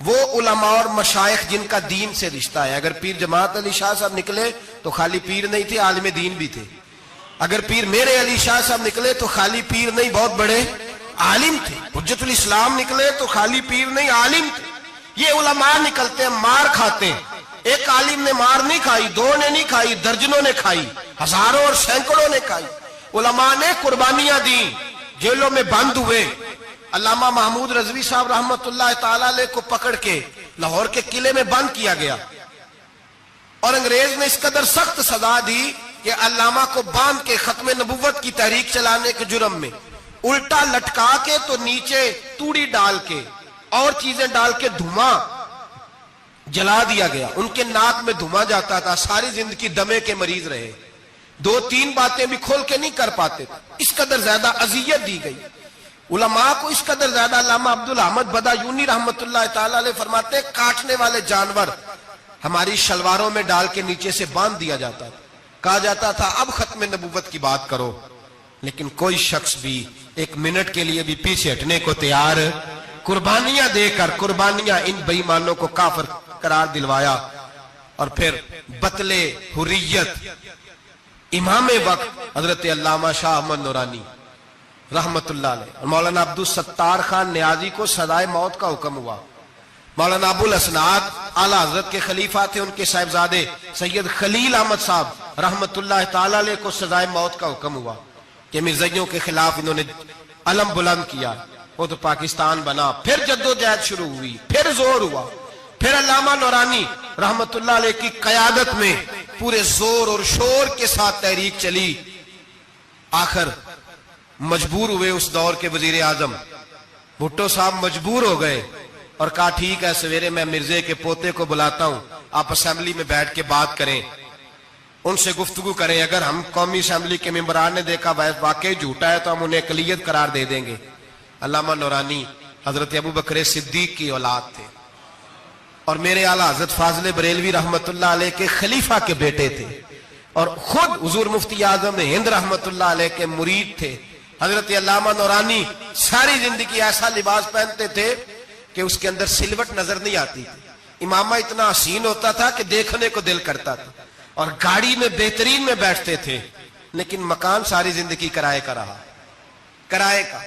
وہ علماء اور مشائخ جن کا دین سے رشتہ ہے. اگر پیر جماعت علی شاہ صاحب نکلے تو خالی پیر نہیں تھے، عالم دین بھی تھے. اگر پیر میرے علی شاہ صاحب نکلے تو خالی پیر نہیں، بہت بڑے عالم تھے. حجت الاسلام نکلے تو خالی پیر نہیں، عالم تھے. یہ علماء نکلتے ہیں، مار کھاتے ہیں. ایک عالم نے مار نہیں کھائی، دو نے نہیں کھائی، درجنوں نے کھائی، ہزاروں اور سینکڑوں نے کھائی. علماء نے قربانیاں دی، جیلوں میں بند ہوئے. علامہ محمود رضوی صاحب رحمت اللہ تعالی علیہ کو پکڑ کے لاہور کے قلعے میں بند کیا گیا، اور انگریز نے اس قدر سخت سزا دی کہ علامہ کو باندھ کے ختم نبوت کی تحریک چلانے کے جرم میں الٹا لٹکا کے تو نیچے توڑی ڈال کے اور چیزیں ڈال کے دھواں جلا دیا گیا. ان کے ناک میں دھواں جاتا تھا، ساری زندگی دمے کے مریض رہے، 2-3 باتیں بھی کھول کے نہیں کر پاتے تھے. اس قدر زیادہ اذیت دی گئی علماء کو، اس قدر زیادہ. علامہ عبدالحمد بدایونی رحمت اللہ تعالی علیہ فرماتے ہیں کاٹنے والے جانور ہماری شلواروں میں ڈال کے نیچے سے باندھ دیا جاتا تھا. کہا جاتا تھا اب ختم نبوت کی بات کرو، لیکن کوئی شخص بھی ایک منٹ کے لیے بھی پیچھے ہٹنے کو تیار. قربانیاں دے کر قربانیاں ان بے ایمانوں کو کافر قرار دلوایا. اور پھر بطلے حریت امام وقت حضرت علامہ شاہ احمد نورانی رحمت اللہ علیہ اور مولانا عبدالستار خان نیازی کو سزائے موت کا حکم ہوا. مولانا ابو الاسناد اعلیٰ حضرت کے خلیفہ تھے، ان کے صاحبزادے سید خلیل احمد صاحب رحمت اللہ تعالی علیہ کو سزائے موت کا حکم ہوا کہ مرزائیوں کے خلاف انہوں نے علم بلند کیا. وہ تو پاکستان بنا. پھر جدوجہد شروع ہوئی، پھر زور ہوا. پھر علامہ نورانی رحمت اللہ علیہ کی قیادت میں پورے زور اور شور کے ساتھ تحریک چلی. آخر مجبور ہوئے اس دور کے وزیر اعظم بھٹو صاحب مجبور ہو گئے اور کہا ٹھیک ہے سویرے میں مرزے کے پوتے کو بلاتا ہوں، آپ اسمبلی میں بیٹھ کے بات کریں، ان سے گفتگو کریں. اگر ہم قومی اسمبلی کے ممبران نے دیکھا واقعی جھوٹا ہے تو ہم انہیں اقلیت قرار دے دیں گے. علامہ نورانی حضرت ابو بکر صدیق کی اولاد تھے اور میرے اعلیٰ حضرت فاضل بریلوی رحمت اللہ علیہ کے خلیفہ کے بیٹے تھے، اور خود حضور مفتی اعظم ہند رحمت اللہ علیہ کے مرید تھے. حضرت علامہ نورانی ساری زندگی ایسا لباس پہنتے تھے کہ اس کے اندر سلوٹ نظر نہیں آتی تھی. امامہ اتنا حسین ہوتا تھا کہ دیکھنے کو دل کرتا تھا، اور گاڑی میں بہترین میں بیٹھتے تھے. لیکن مکان ساری زندگی کرائے کا رہا، کرائے کا.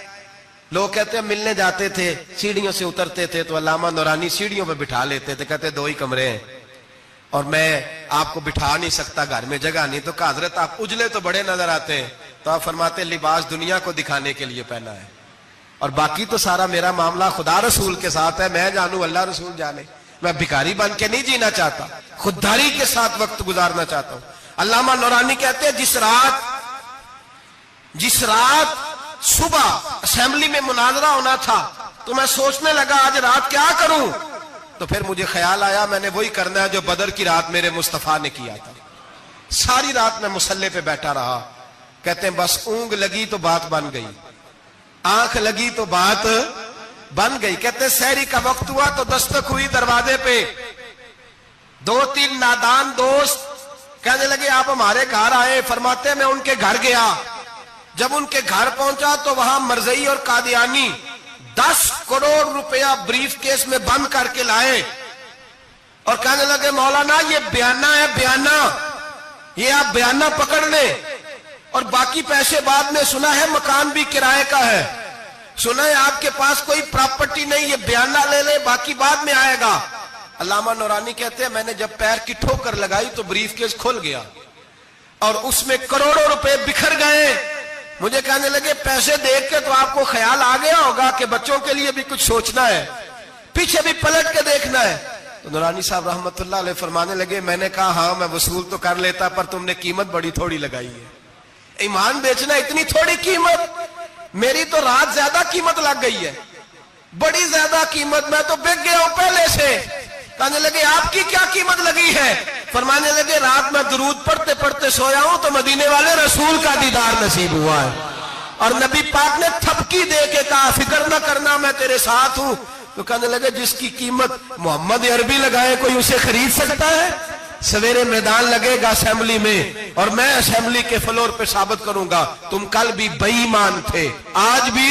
لوگ کہتے ہیں ملنے جاتے تھے، سیڑھیوں سے اترتے تھے تو علامہ نورانی سیڑھیوں پہ بٹھا لیتے تھے، کہتے 2 ہی کمرے ہیں اور میں آپ کو بٹھا نہیں سکتا، گھر میں جگہ نہیں. تو کہا حضرت آپ اجلے تو بڑے نظر آتے ہیں. تو آپ فرماتے لباس دنیا کو دکھانے کے لیے پہنا ہے، اور باقی تو سارا میرا معاملہ خدا رسول کے ساتھ ہے. میں جانوں اللہ رسول جانے. میں بھکاری بن کے نہیں جینا چاہتا، خودداری کے ساتھ وقت گزارنا چاہتا ہوں. علامہ نورانی کہتے ہیں جس رات صبح اسمبلی میں مناظرہ ہونا تھا تو میں سوچنے لگا آج رات کیا کروں. تو پھر مجھے خیال آیا میں نے وہی کرنا ہے جو بدر کی رات میرے مصطفیٰ نے کیا تھا. ساری رات میں مصلے پہ بیٹھا رہا. کہتے ہیں بس اونگ لگی تو بات بن گئی، آنکھ لگی تو بات بن گئی. کہتے ہیں سحری کا وقت ہوا تو دستک ہوئی دروازے پہ. 2-3 نادان دوست کہنے لگے آپ ہمارے گھر آئے. فرماتے میں ان کے گھر گیا. جب ان کے گھر پہنچا تو وہاں مرزئی اور قادیانی 10 کروڑ روپیہ بریف کیس میں بند کر کے لائے اور کہنے لگے مولانا یہ بیانہ ہے، بیانہ، یہ آپ بیانہ پکڑ لیں اور باقی پیسے بعد میں. سنا ہے مکان بھی کرائے کا ہے، سنا ہے آپ کے پاس کوئی پراپرٹی نہیں، یہ بیانہ لے لیں باقی بعد میں آئے گا. علامہ نورانی کہتے ہیں میں نے جب پیر کی ٹھوکر لگائی تو بریف کیس کھل گیا اور اس میں کروڑوں روپے بکھر گئے. مجھے کہنے لگے پیسے دیکھ کے تو آپ کو خیال آ گیا ہوگا کہ بچوں کے لیے بھی کچھ سوچنا ہے، پیچھے بھی پلٹ کے دیکھنا ہے. تو نورانی صاحب رحمت اللہ علیہ فرمانے لگے میں نے کہا ہاں میں وصول تو کر لیتا پر تم نے قیمت بڑی تھوڑی لگائی ہے. ایمان بیچنا اتنی تھوڑی قیمت؟ میری تو رات زیادہ قیمت لگ گئی ہے، بڑی زیادہ قیمت، میں تو بک گیا ہوں پہلے سے. کہنے لگے آپ کی کیا قیمت لگی ہے؟ فرمانے لگے رات میں درود پڑھتے پڑھتے سویا ہوں تو مدینے والے رسول کا دیدار نصیب ہوا ہے اور نبی پاک نے تھپکی دے کے کہا فکر نہ کرنا میں تیرے ساتھ ہوں. تو کہنے لگے جس کی قیمت محمد عربی لگائے کوئی اسے خرید سکتا ہے؟ سویرے میدان لگے گا اسمبلی میں اور میں اسمبلی کے فلور پہ ثابت کروں گا تم کل بھی بے ایمان تھے، آج بھی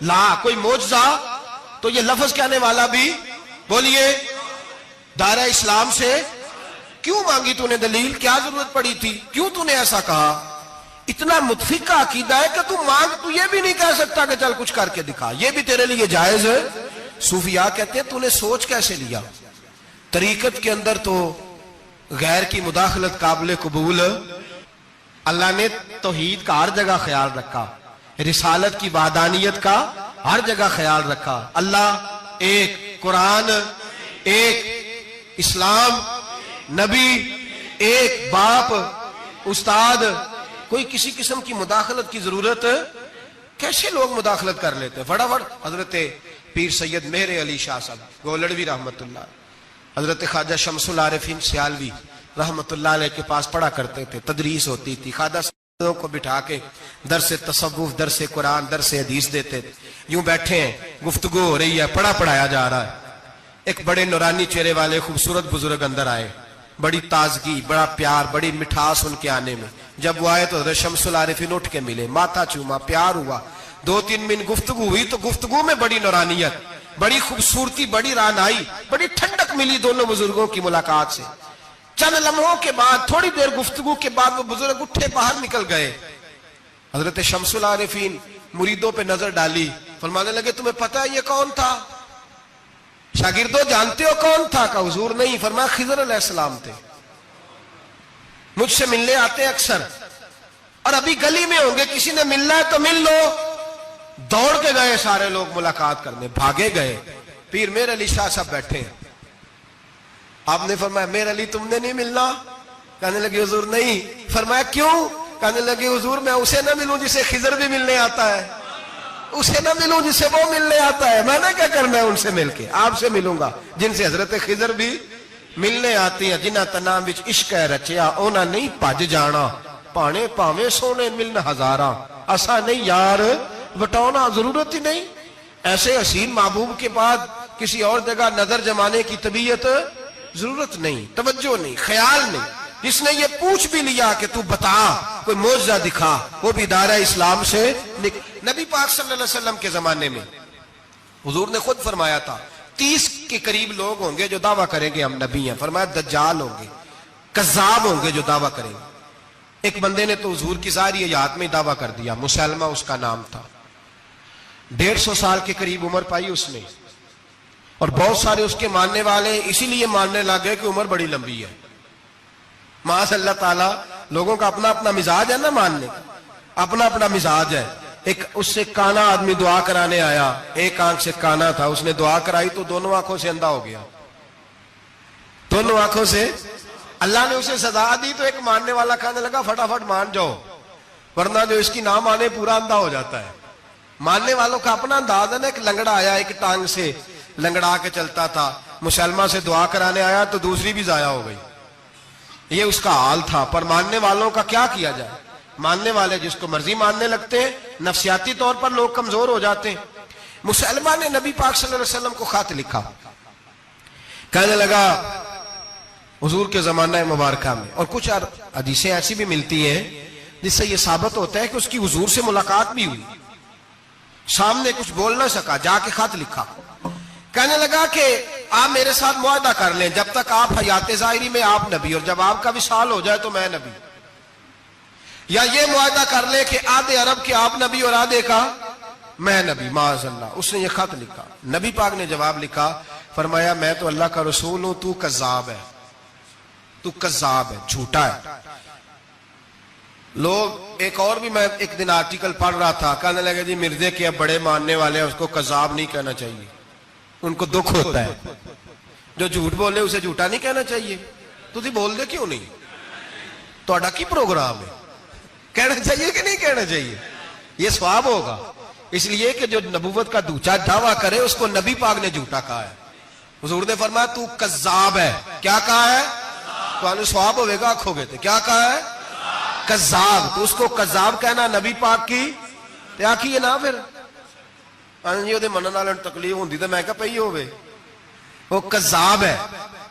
لا کوئی معجزہ تو یہ لفظ کہنے والا بھی بولیے دائرہ اسلام سے کیوں مانگی تو نے دلیل؟ کیا ضرورت پڑی تھی؟ کیوں تو نے ایسا کہا؟ اتنا متفق کا عقیدہ ہے کہ تو مانگ تو یہ بھی نہیں کہہ سکتا کہ چل کچھ کر کے دکھا، یہ بھی تیرے لیے جائز ہے۔ صوفیاء کہتے ہیں تو نے سوچ کیسے لیا؟ طریقت کے اندر تو غیر کی مداخلت قابل قبول، اللہ نے توحید کا ہر جگہ خیال رکھا، رسالت کی وحدانیت کا ہر جگہ خیال رکھا۔ اللہ ایک، قرآن ایک، اسلام، نبی ایک، باپ، استاد، کوئی کسی قسم کی مداخلت کی ضرورت کیسے لوگ مداخلت کر لیتے؟ فٹافٹ حضرت پیر سید مہر علی شاہ صاحب گولڑوی رحمت اللہ، حضرت خواجہ شمس العارفین سیالوی رحمت اللہ علیہ کے پاس پڑھا کرتے تھے، تدریس ہوتی تھی، خواجہ صاحبوں کو بٹھا کے درس تصوف، درس قرآن، درس حدیث دیتے تھے۔ یوں بیٹھے ہیں، گفتگو ہو رہی ہے، پڑھایا جا رہا ہے، ایک بڑے نورانی چہرے والے خوبصورت بزرگ اندر آئے، بڑی تازگی، بڑا پیار، بڑی مٹھاس ان کے آنے میں۔ جب وہ آئے تو حضرت شمس العارفین اٹھ کے ملے، ماتھا چوما، پیار ہوا، 2-3 منٹ گفتگو ہوئی تو گفتگو میں بڑی نورانیت، بڑی خوبصورتی، بڑی رانائی، بڑی ٹھنڈک ملی دونوں بزرگوں کی ملاقات سے۔ چند لمحوں کے بعد، تھوڑی دیر گفتگو کے بعد وہ بزرگ اٹھے باہر نکل گئے۔ حضرت شمس العارفین مریدوں پہ نظر ڈالی، فرمانے لگے تمہیں پتہ ہے یہ کون تھا؟ شاگردوں جانتے ہو کون تھا؟ کہا حضور نہیں۔ فرمایا خضر علیہ السلام تھے، مجھ سے ملنے آتے ہیں اکثر، اور ابھی گلی میں ہوں گے، کسی نے ملنا ہے تو مل لو۔ دوڑ کے گئے سارے لوگ ملاقات کرنے، بھاگے گئے۔ پیر میر علی شاہ صاحب بیٹھے ہیں، آپ نے فرمایا میر علی تم نے نہیں ملنا؟ کہنے لگے حضور نہیں۔ فرمایا کیوں؟ کہنے لگے حضور میں اسے نہ ملوں جسے خضر بھی ملنے آتا ہے، اسے نہ ملوں جس سے وہ ملنے آتا ہے، میں نے کیا کرنا ہے ان سے مل کے؟ آپ سے ملوں گا جن سے حضرت خضر بھی ملنے آتی ہیں، جنہ تنام وچ عشق ہے رچیا اونا نہیں پج جانا، پانے پاویں سونے ملن ہزاراں، اسا نہیں یار وٹاؤنا، ضرورت ہی نہیں۔ ایسے حسین محبوب کے بعد کسی اور جگہ نظر جمانے کی طبیعت ضرورت نہیں، توجہ نہیں، خیال نہیں۔ جس نے یہ پوچھ بھی لیا کہ تو بتا، کوئی معجزہ دکھا، وہ بھی دائرہ اسلام سے نبی پاک صلی اللہ علیہ وسلم کے زمانے میں حضور نے خود فرمایا تھا 30 کے قریب لوگ ہوں گے جو دعویٰ کریں گے ہم نبی ہیں۔ فرمایا دجال ہوں گے، کذاب ہوں گے جو دعویٰ کریں گے۔ ایک بندے نے تو حضور کی ظاہری حیات میں دعویٰ کر دیا، مسلمہ اس کا نام تھا، 150 سال کے قریب عمر پائی اس نے، اور بہت سارے اس کے ماننے والے اسی لیے ماننے لگے کہ عمر بڑی لمبی ہے۔ معاذ اللہ تعالیٰ، لوگوں کا اپنا اپنا مزاج ہے نا، ماننے کا اپنا اپنا مزاج ہے۔ ایک اس سے کانا آدمی دعا کرانے آیا، ایک آنکھ سے کانا تھا، اس نے دعا کرائی تو دونوں آنکھوں سے اندھا ہو گیا، دونوں آنکھوں سے۔ اللہ نے اسے سزا دی تو ایک ماننے والا کہنے لگا فٹافٹ مان جاؤ، ورنہ جو اس کی نہ مانے پورا اندھا ہو جاتا ہے۔ ماننے والوں کا اپنا انداز ہے نا۔ ایک لنگڑا آیا، ایک ٹانگ سے لنگڑا کے چلتا تھا، مسلمہ سے دعا کرانے آیا تو دوسری بھی ضائع ہو گئی، یہ اس کا حال تھا۔ پر ماننے والوں کا کیا کیا جائے؟ ماننے والے جس کو مرضی ماننے لگتے ہیں، نفسیاتی طور پر لوگ کمزور ہو جاتے ہیں۔ مسلمہ نے نبی پاک صلی اللہ علیہ وسلم کو خط لکھا، کہنے لگا حضور کے زمانہ مبارکہ میں، اور کچھ حدیثیں ایسی بھی ملتی ہیں جس سے یہ ثابت ہوتا ہے کہ اس کی حضور سے ملاقات بھی ہوئی، سامنے کچھ بول نہ سکا، جا کے خط لکھا، کہنے لگا کہ آپ میرے ساتھ معاہدہ کر لیں، جب تک آپ حیات ظاہری میں آپ نبی، اور جب آپ کا وصال ہو جائے تو میں نبی، یا یہ معاہدہ کر لیں کہ آدھے عرب کے آپ نبی اور آدھے کا میں نبی۔ معاذ اللہ، اس نے یہ خط لکھا۔ نبی پاک نے جواب لکھا، فرمایا میں تو اللہ کا رسول ہوں، تو کذاب ہے، تو کذاب ہے، جھوٹا ہے۔ لوگ ایک اور بھی، میں ایک دن آرٹیکل پڑھ رہا تھا، کہنے لگے جی مرزے کے اب بڑے ماننے والے ہیں، اس کو کذاب نہیں کہنا چاہیے، ان کو دکھ ہوتا ہے، جو جھوٹ بولے اسے جھوٹا نہیں کہنا چاہیے۔ تسی بول دے کیوں نہیں؟ توڑا کی پروگرام ہے، کہنا چاہیے کہ نہیں کہنا چاہیے؟ یہ ثواب ہوگا، اس لیے کہ جو نبوت کا دوچا دعویٰ کرے اس کو نبی پاک نے جھوٹا کہا ہے۔ حضور نے فرمایا تو کذاب ہے، کیا کہا ہے؟ تو انہیں ثواب ہوئے گا، آنکھوں گے تھے، کیا کہا ہے؟ کذاب۔ تو اس کو کذاب کہنا نبی پاک کی کیا کی ہے نا، پھر جی وہ منن والے تکلیف ہوندی تو میں کہا پئی ہوئے، وہ کذاب ہے،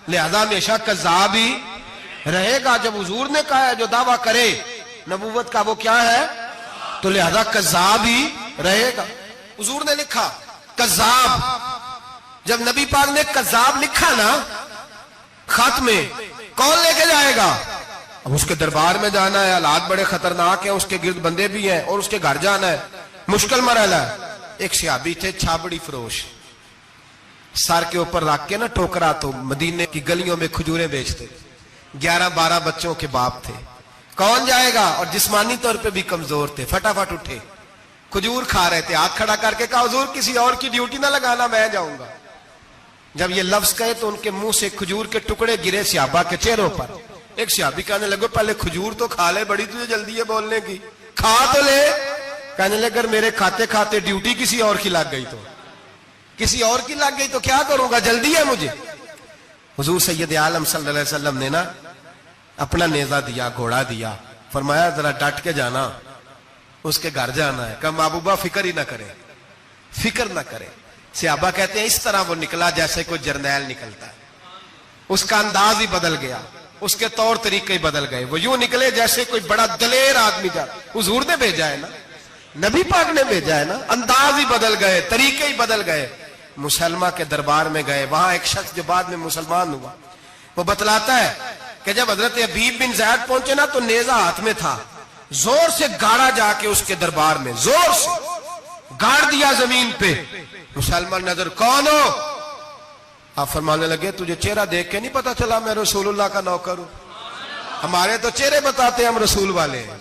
لہذا ہمیشہ کذاب ہی رہے گا۔ جب حضور نے کہا ہے جو دعویٰ کرے نبوت کا وہ کیا ہے، تو لہذا کذاب ہی رہے گا۔ حضور نے لکھا کذاب. جب نبی پاک نے کذاب لکھا نا خط میں، کون لے کے جائے گا؟ اب اس کے دربار میں جانا ہے، حالات بڑے خطرناک ہیں، اس کے گرد بندے بھی ہیں، اور اس کے گھر جانا ہے، مشکل مرحلہ ہے. ایک صحابی تھے چھابڑی فروش، سر کے اوپر رکھ کے نا ٹوکرا، تو مدینے کی گلیوں میں کھجوریں بیچتے، 11-12 بچوں کے باپ تھے. کون جائے گا؟ اور جسمانی طور پہ بھی کمزور تھے. فٹافٹ اٹھے، کھجور کھا رہے تھے، ہاتھ کھڑا کر کے کہا حضور کسی اور کی ڈیوٹی نہ لگانا، میں جاؤں گا. جب یہ لفظ کہے تو ان کے منہ سے کھجور کے ٹکڑے گرے صحابہ کے چہروں پر. ایک صحابی کہنے لگے پہلے کھجور تو کھا لے، بڑی تجھے جلدی ہے بولنے کی، کھا تو لے. کہنے لگے اگر میرے کھاتے کھاتے ڈیوٹی کسی اور کی لگ گئی تو، کسی اور کی لگ گئی تو کیا کروں گا، جلدی ہے مجھے. حضور سید عالم صلی اللہ علیہ وسلم نے نا اپنا نیزہ دیا، گھوڑا دیا، فرمایا ذرا ڈٹ کے جانا، اس کے گھر جانا ہے. کہا محبوبہ فکر ہی نہ کرے، فکر نہ کرے. صحابہ کہتے ہیں اس طرح وہ نکلا جیسے کوئی جرنیل نکلتا ہے. اس کا انداز ہی بدل گیا، اس کے طور طریقے ہی بدل گئے. وہ یوں نکلے جیسے کوئی بڑا دلیر آدمی جا. حضور نے بھیجا ہے نا، نبی پاک نے بھیجا ہے نا. انداز ہی بدل گئے، طریقے ہی بدل گئے. مسلمہ کے دربار میں گئے، وہاں ایک شخص جو بعد میں مسلمان ہوا وہ بتلاتا ہے کہ جب حضرت حبیب بن زید پہنچے نا تو نیزہ ہاتھ میں تھا، زور سے گاڑا جا کے اس کے دربار میں، زور سے گاڑ دیا زمین پہ. مسلمان نظر، کون ہو؟ آپ فرمانے لگے تجھے چہرہ دیکھ کے نہیں پتا چلا میں رسول اللہ کا نوکر ہوں؟ ہمارے تو چہرے بتاتے ہیں ہم رسول والے ہیں،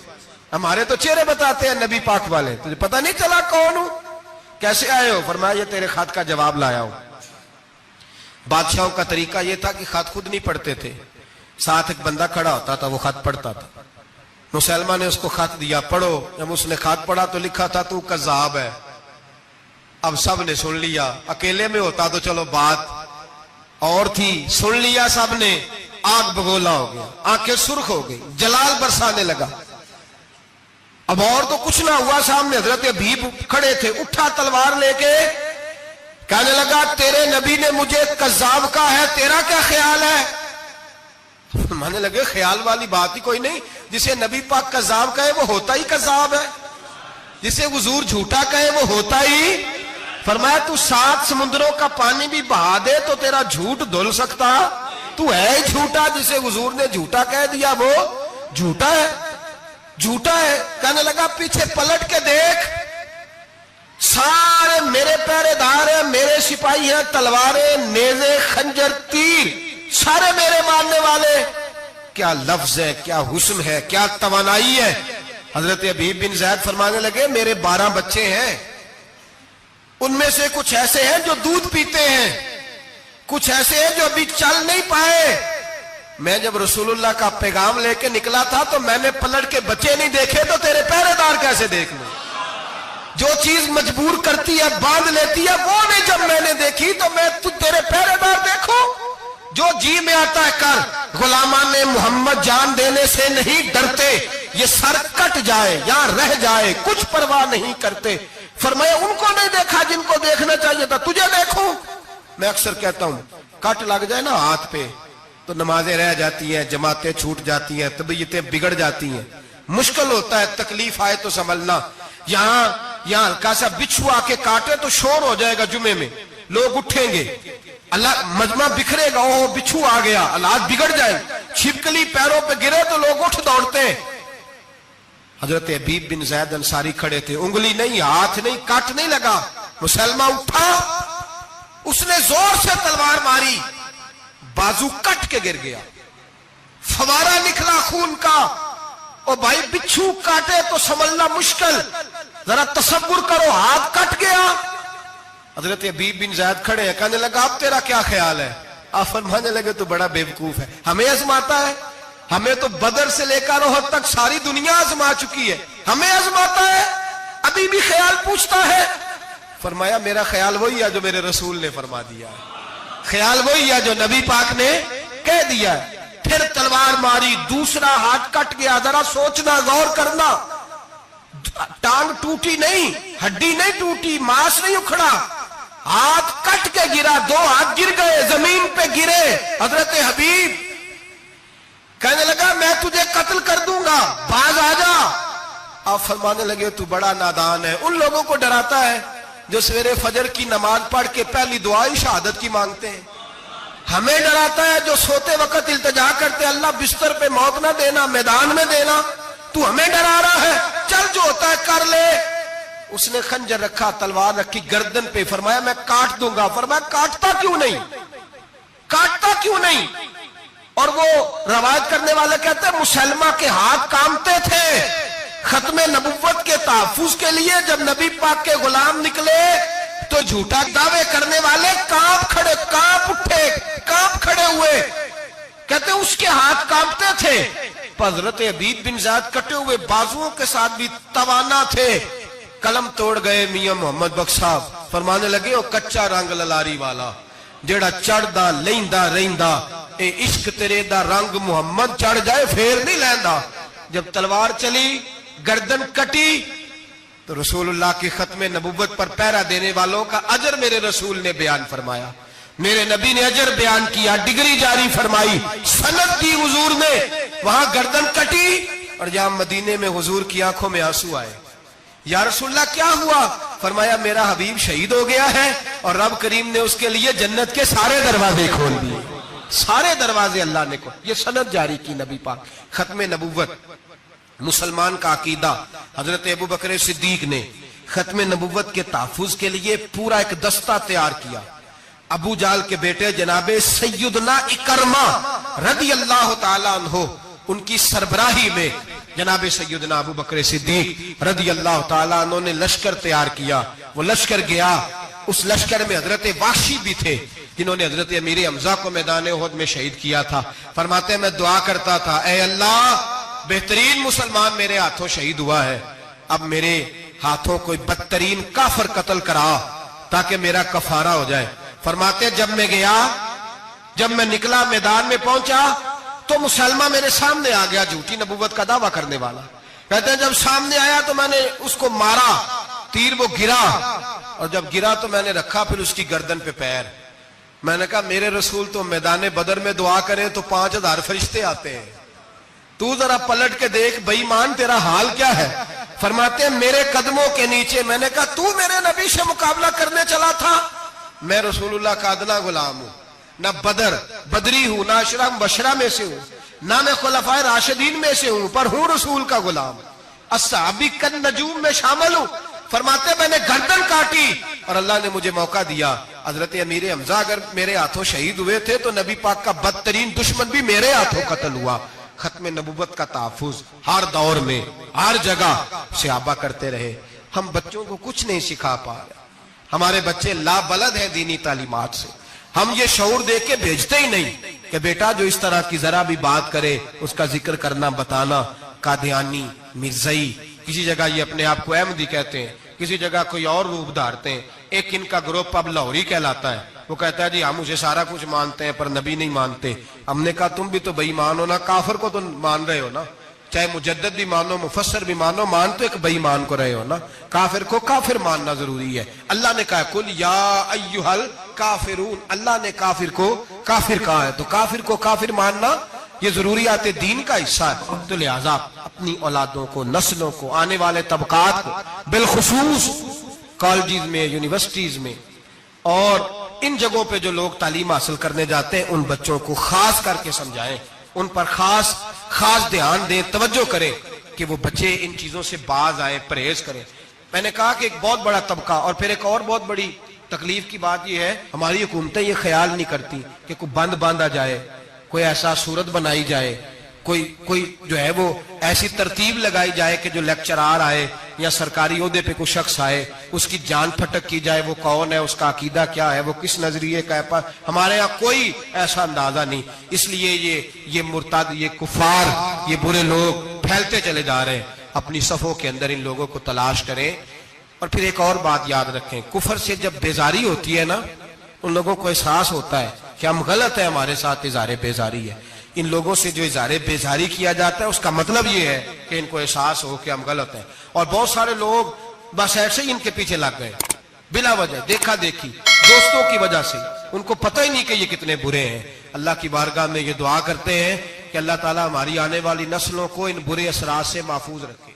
ہمارے تو چہرے بتاتے ہیں نبی پاک والے. تجھے پتا نہیں چلا کون ہوں؟ کیسے آئے ہو؟ فرمایا یہ تیرے خط کا جواب لایا ہوں. بادشاہوں کا طریقہ یہ تھا کہ خط خود نہیں پڑھتے تھے، ساتھ ایک بندہ کھڑا ہوتا تھا، وہ خط پڑھتا تھا. مسلمان نے اس کو خط دیا، پڑھو. جب اس نے خط پڑھا تو لکھا تھا تو کذاب ہے. اب سب نے سن لیا، اکیلے میں ہوتا تو چلو بات اور تھی، سن لیا سب نے، آگ بگولا ہو گیا، آنکھیں سرخ ہو گئی، جلال برسانے لگا. اب اور تو کچھ نہ ہوا، سامنے حضرت حبیب کھڑے تھے، اٹھا تلوار لے کے کہنے لگا تیرے نبی نے مجھے کذاب کہا ہے، تیرا کیا خیال ہے؟ مانے لگے خیال والی بات ہی کوئی نہیں، جسے نبی پاک کذاب کہے وہ ہوتا ہی کذاب ہے، جسے حضور جھوٹا کہے وہ ہوتا ہی. فرمایا تو 7 سمندروں کا پانی بھی بہا دے تو تیرا جھوٹ دھل سکتا، تو ہے ہی جھوٹا. جسے حضور نے جھوٹا کہہ دیا وہ جھوٹا ہے، جھوٹا ہے. کہنے لگا پیچھے پلٹ کے دیکھ، سارے میرے پہرے دار ہیں، میرے سپاہی ہیں، تلواریں، نیزے، خنجر، تیر، سارے میرے ماننے والے. کیا لفظ ہے، کیا حسن ہے، کیا توانائی ہے. حضرت حبیب بن زید فرمانے لگے میرے 12 بچے ہیں، ان میں سے کچھ ایسے ہیں جو دودھ پیتے ہیں، کچھ ایسے ہیں جو ابھی چل نہیں پائے. میں جب رسول اللہ کا پیغام لے کے نکلا تھا تو میں نے پلٹ کے بچے نہیں دیکھے تو تیرے پہرے دار کیسے دیکھ لوں؟ جو چیز مجبور کرتی ہے، باندھ لیتی ہے، وہ نہیں جب میں نے دیکھی تو میں تیرے پہرے دار دیکھوں؟ جو جی میں آتا ہے کر. غلامان محمد جان دینے سے نہیں ڈرتے، یہ سر کٹ جائے یا رہ جائے کچھ پرواہ نہیں کرتے. فرمایا ان کو نہیں دیکھا جن کو دیکھنا چاہیے تھا، تجھے دیکھوں. میں اکثر کہتا ہوں کٹ لگ جائے نا ہاتھ پہ تو نمازیں رہ جاتی ہیں، جماعتیں چھوٹ جاتی ہیں، طبیعتیں بگڑ جاتی ہیں، مشکل ہوتا ہے، تکلیف آئے تو سنبھلنا. یہاں ہلکا سا بچھو آ کے کاٹے تو شور ہو جائے گا، جمعے میں لوگ اٹھیں گے، اللہ مجمع بکھرے گا، اوہ بچھو آ گیا، حالات بگڑ جائے. چھپکلی پیروں پہ گرے تو لوگ اٹھ دوڑتے ہیں. حضرت حبیب بن زید انصاری کھڑے تھے، انگلی نہیں، ہاتھ نہیں، کٹ نہیں لگا. مسلمہ اٹھا، اس نے زور سے تلوار ماری، بازو کٹ کے گر گیا، فوارہ نکلا خون کا. او بھائی بچھو کاٹے تو سنبھلنا مشکل، ذرا تصور کرو ہاتھ کٹ گیا. حضرت حبیب بن زید کھڑے ہیں، کہنے لگا اب تیرا کیا خیال ہے؟ آپ فرمانے لگے تو بڑا بیوقوف ہے، ہمیں آزماتا ہے، ہمیں تو بدر سے لے کر احد تک ساری دنیا آزما چکی ہے، ہمیں آزماتا ہے، ابھی بھی خیال پوچھتا ہے. فرمایا میرا خیال وہی ہے جو میرے رسول نے فرما دیا ہے، خیال وہی ہے جو نبی پاک نے کہہ دیا ہے. پھر تلوار ماری، دوسرا ہاتھ کٹ گیا. ذرا سوچنا، غور کرنا، ٹانگ ٹوٹی نہیں، ہڈی نہیں ٹوٹی، ماس نہیں اکھڑا، ہاتھ کٹ کے گرا، 2 ہاتھ گر گئے، زمین پہ گرے. حضرت حبیب کہنے لگا میں تجھے قتل کر دوں گا، باز آ جا. آپ فرمانے لگے تو بڑا نادان ہے، ان لوگوں کو ڈراتا ہے جو سویرے فجر کی نماز پڑھ کے پہلی دعا ہی شہادت کی مانگتے ہیں. ہمیں ڈراتا ہے جو سوتے وقت التجا کرتے اللہ بستر پہ موت نہ دینا، میدان میں دینا. تو ہمیں ڈرا رہا ہے، چل جو ہوتا ہے کر لے. اس نے خنجر رکھا، تلوار رکھی گردن پہ، فرمایا میں کاٹ دوں گا. فرمایا کاٹتا کیوں نہیں، کاٹتا کیوں نہیں؟ اور وہ روایت کرنے والے کہتے ہیں مسلمہ کے ہاتھ کامتے تھے ختم نبوت کے تحفظ کے لیے. جب نبی پاک کے غلام نکلے تو جھوٹا دعوے کرنے والے کانپ اٹھے، کانپ کھڑے ہوئے. کہتے ہیں اس کے ہاتھ کانپتے تھے. حضرت عبید بن زید کٹے ہوئے بازوؤں کے ساتھ بھی توانا تھے. قلم توڑ گئے میاں محمد بخش صاحب، فرمانے لگے او کچا رنگ للاری والا جیڑا چڑھدا لیندا رہندا، اے عشق تیرے دا رنگ محمد چڑھ جائے پھر نہیں لیندا. جب تلوار چلی، گردن کٹی، تو رسول اللہ کی ختم نبوت پر پہرا دینے والوں کا اجر میرے رسول نے بیان فرمایا. میرے نبی نے اجر بیان کیا، ڈگری جاری فرمائی، سند دی حضور نے. وہاں گردن کٹی اور جہاں مدینے میں حضور کی آنکھوں میں آنسو آئے. یا رسول اللہ کیا ہوا؟ فرمایا میرا حبیب شہید ہو گیا ہے اور رب کریم نے اس کے لیے جنت کے سارے دروازے کھول دیے. سارے دروازے اللہ نے کھول. یہ سند جاری کی نبی پاک. ختم نبوت مسلمان کا عقیدہ. حضرت ابو بکر صدیق نے ختم نبوت کے تحفظ کے لیے پورا ایک دستہ تیار کیا. ابو جال کے بیٹے جناب سیدنا اکرمہ رضی اللہ تعالیٰ عنہ، ان کی سربراہی میں جناب سیدنا ابو بکر صدیق رضی اللہ تعالیٰ عنہ نے لشکر تیار کیا. وہ لشکر گیا، اس لشکر میں حضرت وحشی بھی تھے جنہوں نے حضرت امیر حمزہ کو میدان احد میں شہید کیا تھا. فرماتے ہیں میں دعا کرتا تھا اے اللہ بہترین مسلمان میرے ہاتھوں شہید ہوا ہے، اب میرے ہاتھوں کوئی بدترین کافر قتل کرا تاکہ میرا کفارہ ہو جائے. فرماتے جب میں گیا، جب میں نکلا میدان میں پہنچا تو مسلمہ میرے سامنے آ گیا، جھوٹی نبوت کا دعویٰ کرنے والا. کہتے ہیں جب سامنے آیا تو میں نے اس کو مارا، تیر وہ گرا، اور جب گرا تو میں نے رکھا پھر اس کی گردن پہ پیر. میں نے کہا میرے رسول تو میدان بدر میں دعا کریں تو 5000 فرشتے آتے ہیں، تو ذرا پلٹ کے دیکھ بے ایمان تیرا حال کیا ہے. فرماتے ہیں میرے قدموں کے نیچے. میں نے کہا تو میرے نبی سے مقابلہ کرنے چلا تھا؟ میں رسول اللہ کا ادنا غلام ہوں، نہ بدری ہوں، نہ اشرا مبشرہ میں سے ہوں، نہ میں خلفائے راشدین میں سے ہوں، پر ہوں رسول کا غلام، الصحابی کالنجوم میں شامل ہوں. فرماتے میں نے گردن کاٹی اور اللہ نے مجھے موقع دیا. حضرت امیر حمزہ اگر میرے ہاتھوں شہید ہوئے تھے تو نبی پاک کا بدترین دشمن بھی میرے ہاتھوں قتل ہوا. ختم نبوت کا تحفظ ہر دور میں ہر جگہ صحابہ کرتے رہے. ہم بچوں کو کچھ نہیں سکھا پا رہے، ہمارے بچے لا بلد ہیں دینی تعلیمات سے. ہم یہ شعور دے کے بھیجتے ہی نہیں کہ بیٹا جو اس طرح کی ذرا بھی بات کرے اس کا ذکر کرنا بتانا. قادیانی، مرزائی، کسی جگہ یہ اپنے آپ کو احمدی کہتے ہیں، کسی جگہ کوئی اور روپ دھارتے ہیں. ایک ان کا گروپ اب لاہوری کہلاتا ہے، وہ کہتا ہے جی ہم اسے سارا کچھ مانتے ہیں پر نبی نہیں مانتے. ہم نے کہا تم بھی تو بے ایمان ہو نا، کافر کو تو مان رہے ہو نا، چاہے مجدد بھی مانو مفسر بھی مانو، مان تو ایک بے ایمان کو رہے ہو نا. کافر کو کافر ماننا ضروری ہے. اللہ نے کہا کل یا ایھا الکافرون، اللہ نے کافر کو کافر کہا ہے تو کافر کو کافر ماننا یہ ضروریات دین کا حصہ ہے. تو لہذا اپنی اولادوں کو، نسلوں کو، آنے والے طبقات کو، بالخصوص کالجز میں، یونیورسٹیز میں اور ان جگہوں پہ جو لوگ تعلیم حاصل کرنے جاتے ہیں ان بچوں کو خاص کر کے سمجھائیں، ان پر خاص دھیان دیں، توجہ کریں کہ وہ بچے ان چیزوں سے باز آئیں، پرہیز کریں. میں نے کہا کہ ایک بہت بڑا طبقہ، اور پھر ایک اور بہت بڑی تکلیف کی بات یہ ہے ہماری حکومتیں یہ خیال نہیں کرتی کہ کوئی بند باندھا جائے، کوئی ایسا صورت بنائی جائے، کوئی جو ہے وہ ایسی ترتیب لگائی جائے کہ جو لیکچرار آئے یا سرکاری عہدے پہ کوئی شخص آئے اس کی جان پھٹک کی جائے، وہ کون ہے، اس کا عقیدہ کیا ہے، وہ کس نظریے کا ہے. ہمارے ہاں کوئی ایسا اندازہ نہیں. اس لیے یہ مرتد، یہ کفار، یہ برے لوگ پھیلتے چلے جا رہے ہیں. اپنی صفوں کے اندر ان لوگوں کو تلاش کریں. اور پھر ایک اور بات یاد رکھیں، کفر سے جب بیزاری ہوتی ہے نا، ان لوگوں کو احساس ہوتا ہے کہ ہم غلط ہیں، ہمارے ساتھ اظہار بیزاری ہے. ان لوگوں سے جو اظہار بیزاری کیا جاتا ہے اس کا مطلب یہ ہے کہ ان کو احساس ہو کہ ہم غلط ہیں. اور بہت سارے لوگ بس ایسے ہی ان کے پیچھے لگ گئے بلا وجہ، دیکھا دیکھی، دوستوں کی وجہ سے. ان کو پتہ ہی نہیں کہ یہ کتنے برے ہیں. اللہ کی بارگاہ میں یہ دعا کرتے ہیں کہ اللہ تعالیٰ ہماری آنے والی نسلوں کو ان برے اثرات سے محفوظ رکھے.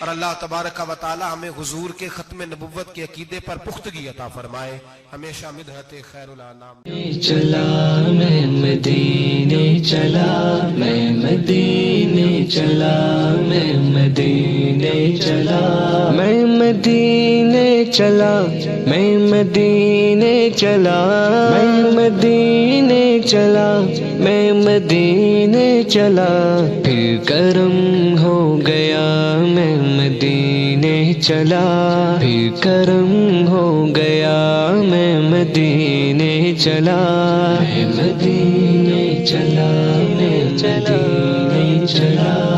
اور اللہ تبارک و تعالی ہمیں حضور کے ختم نبوت کے عقیدے پر پختگی عطا فرمائے. ہمیشہ مدحت خیر الانام. چلا میں مدینے چلا میں مدینے چلا میں مدینے چلا میں مدینے چلا میں مدینے چلا میں مدینے چلا میں مدینے چلا پھر کرم ہو گیا میں مدینے چلا پھر کرم ہو گیا میں مدینے چلا میں مدینے چلا میں مدینے چلا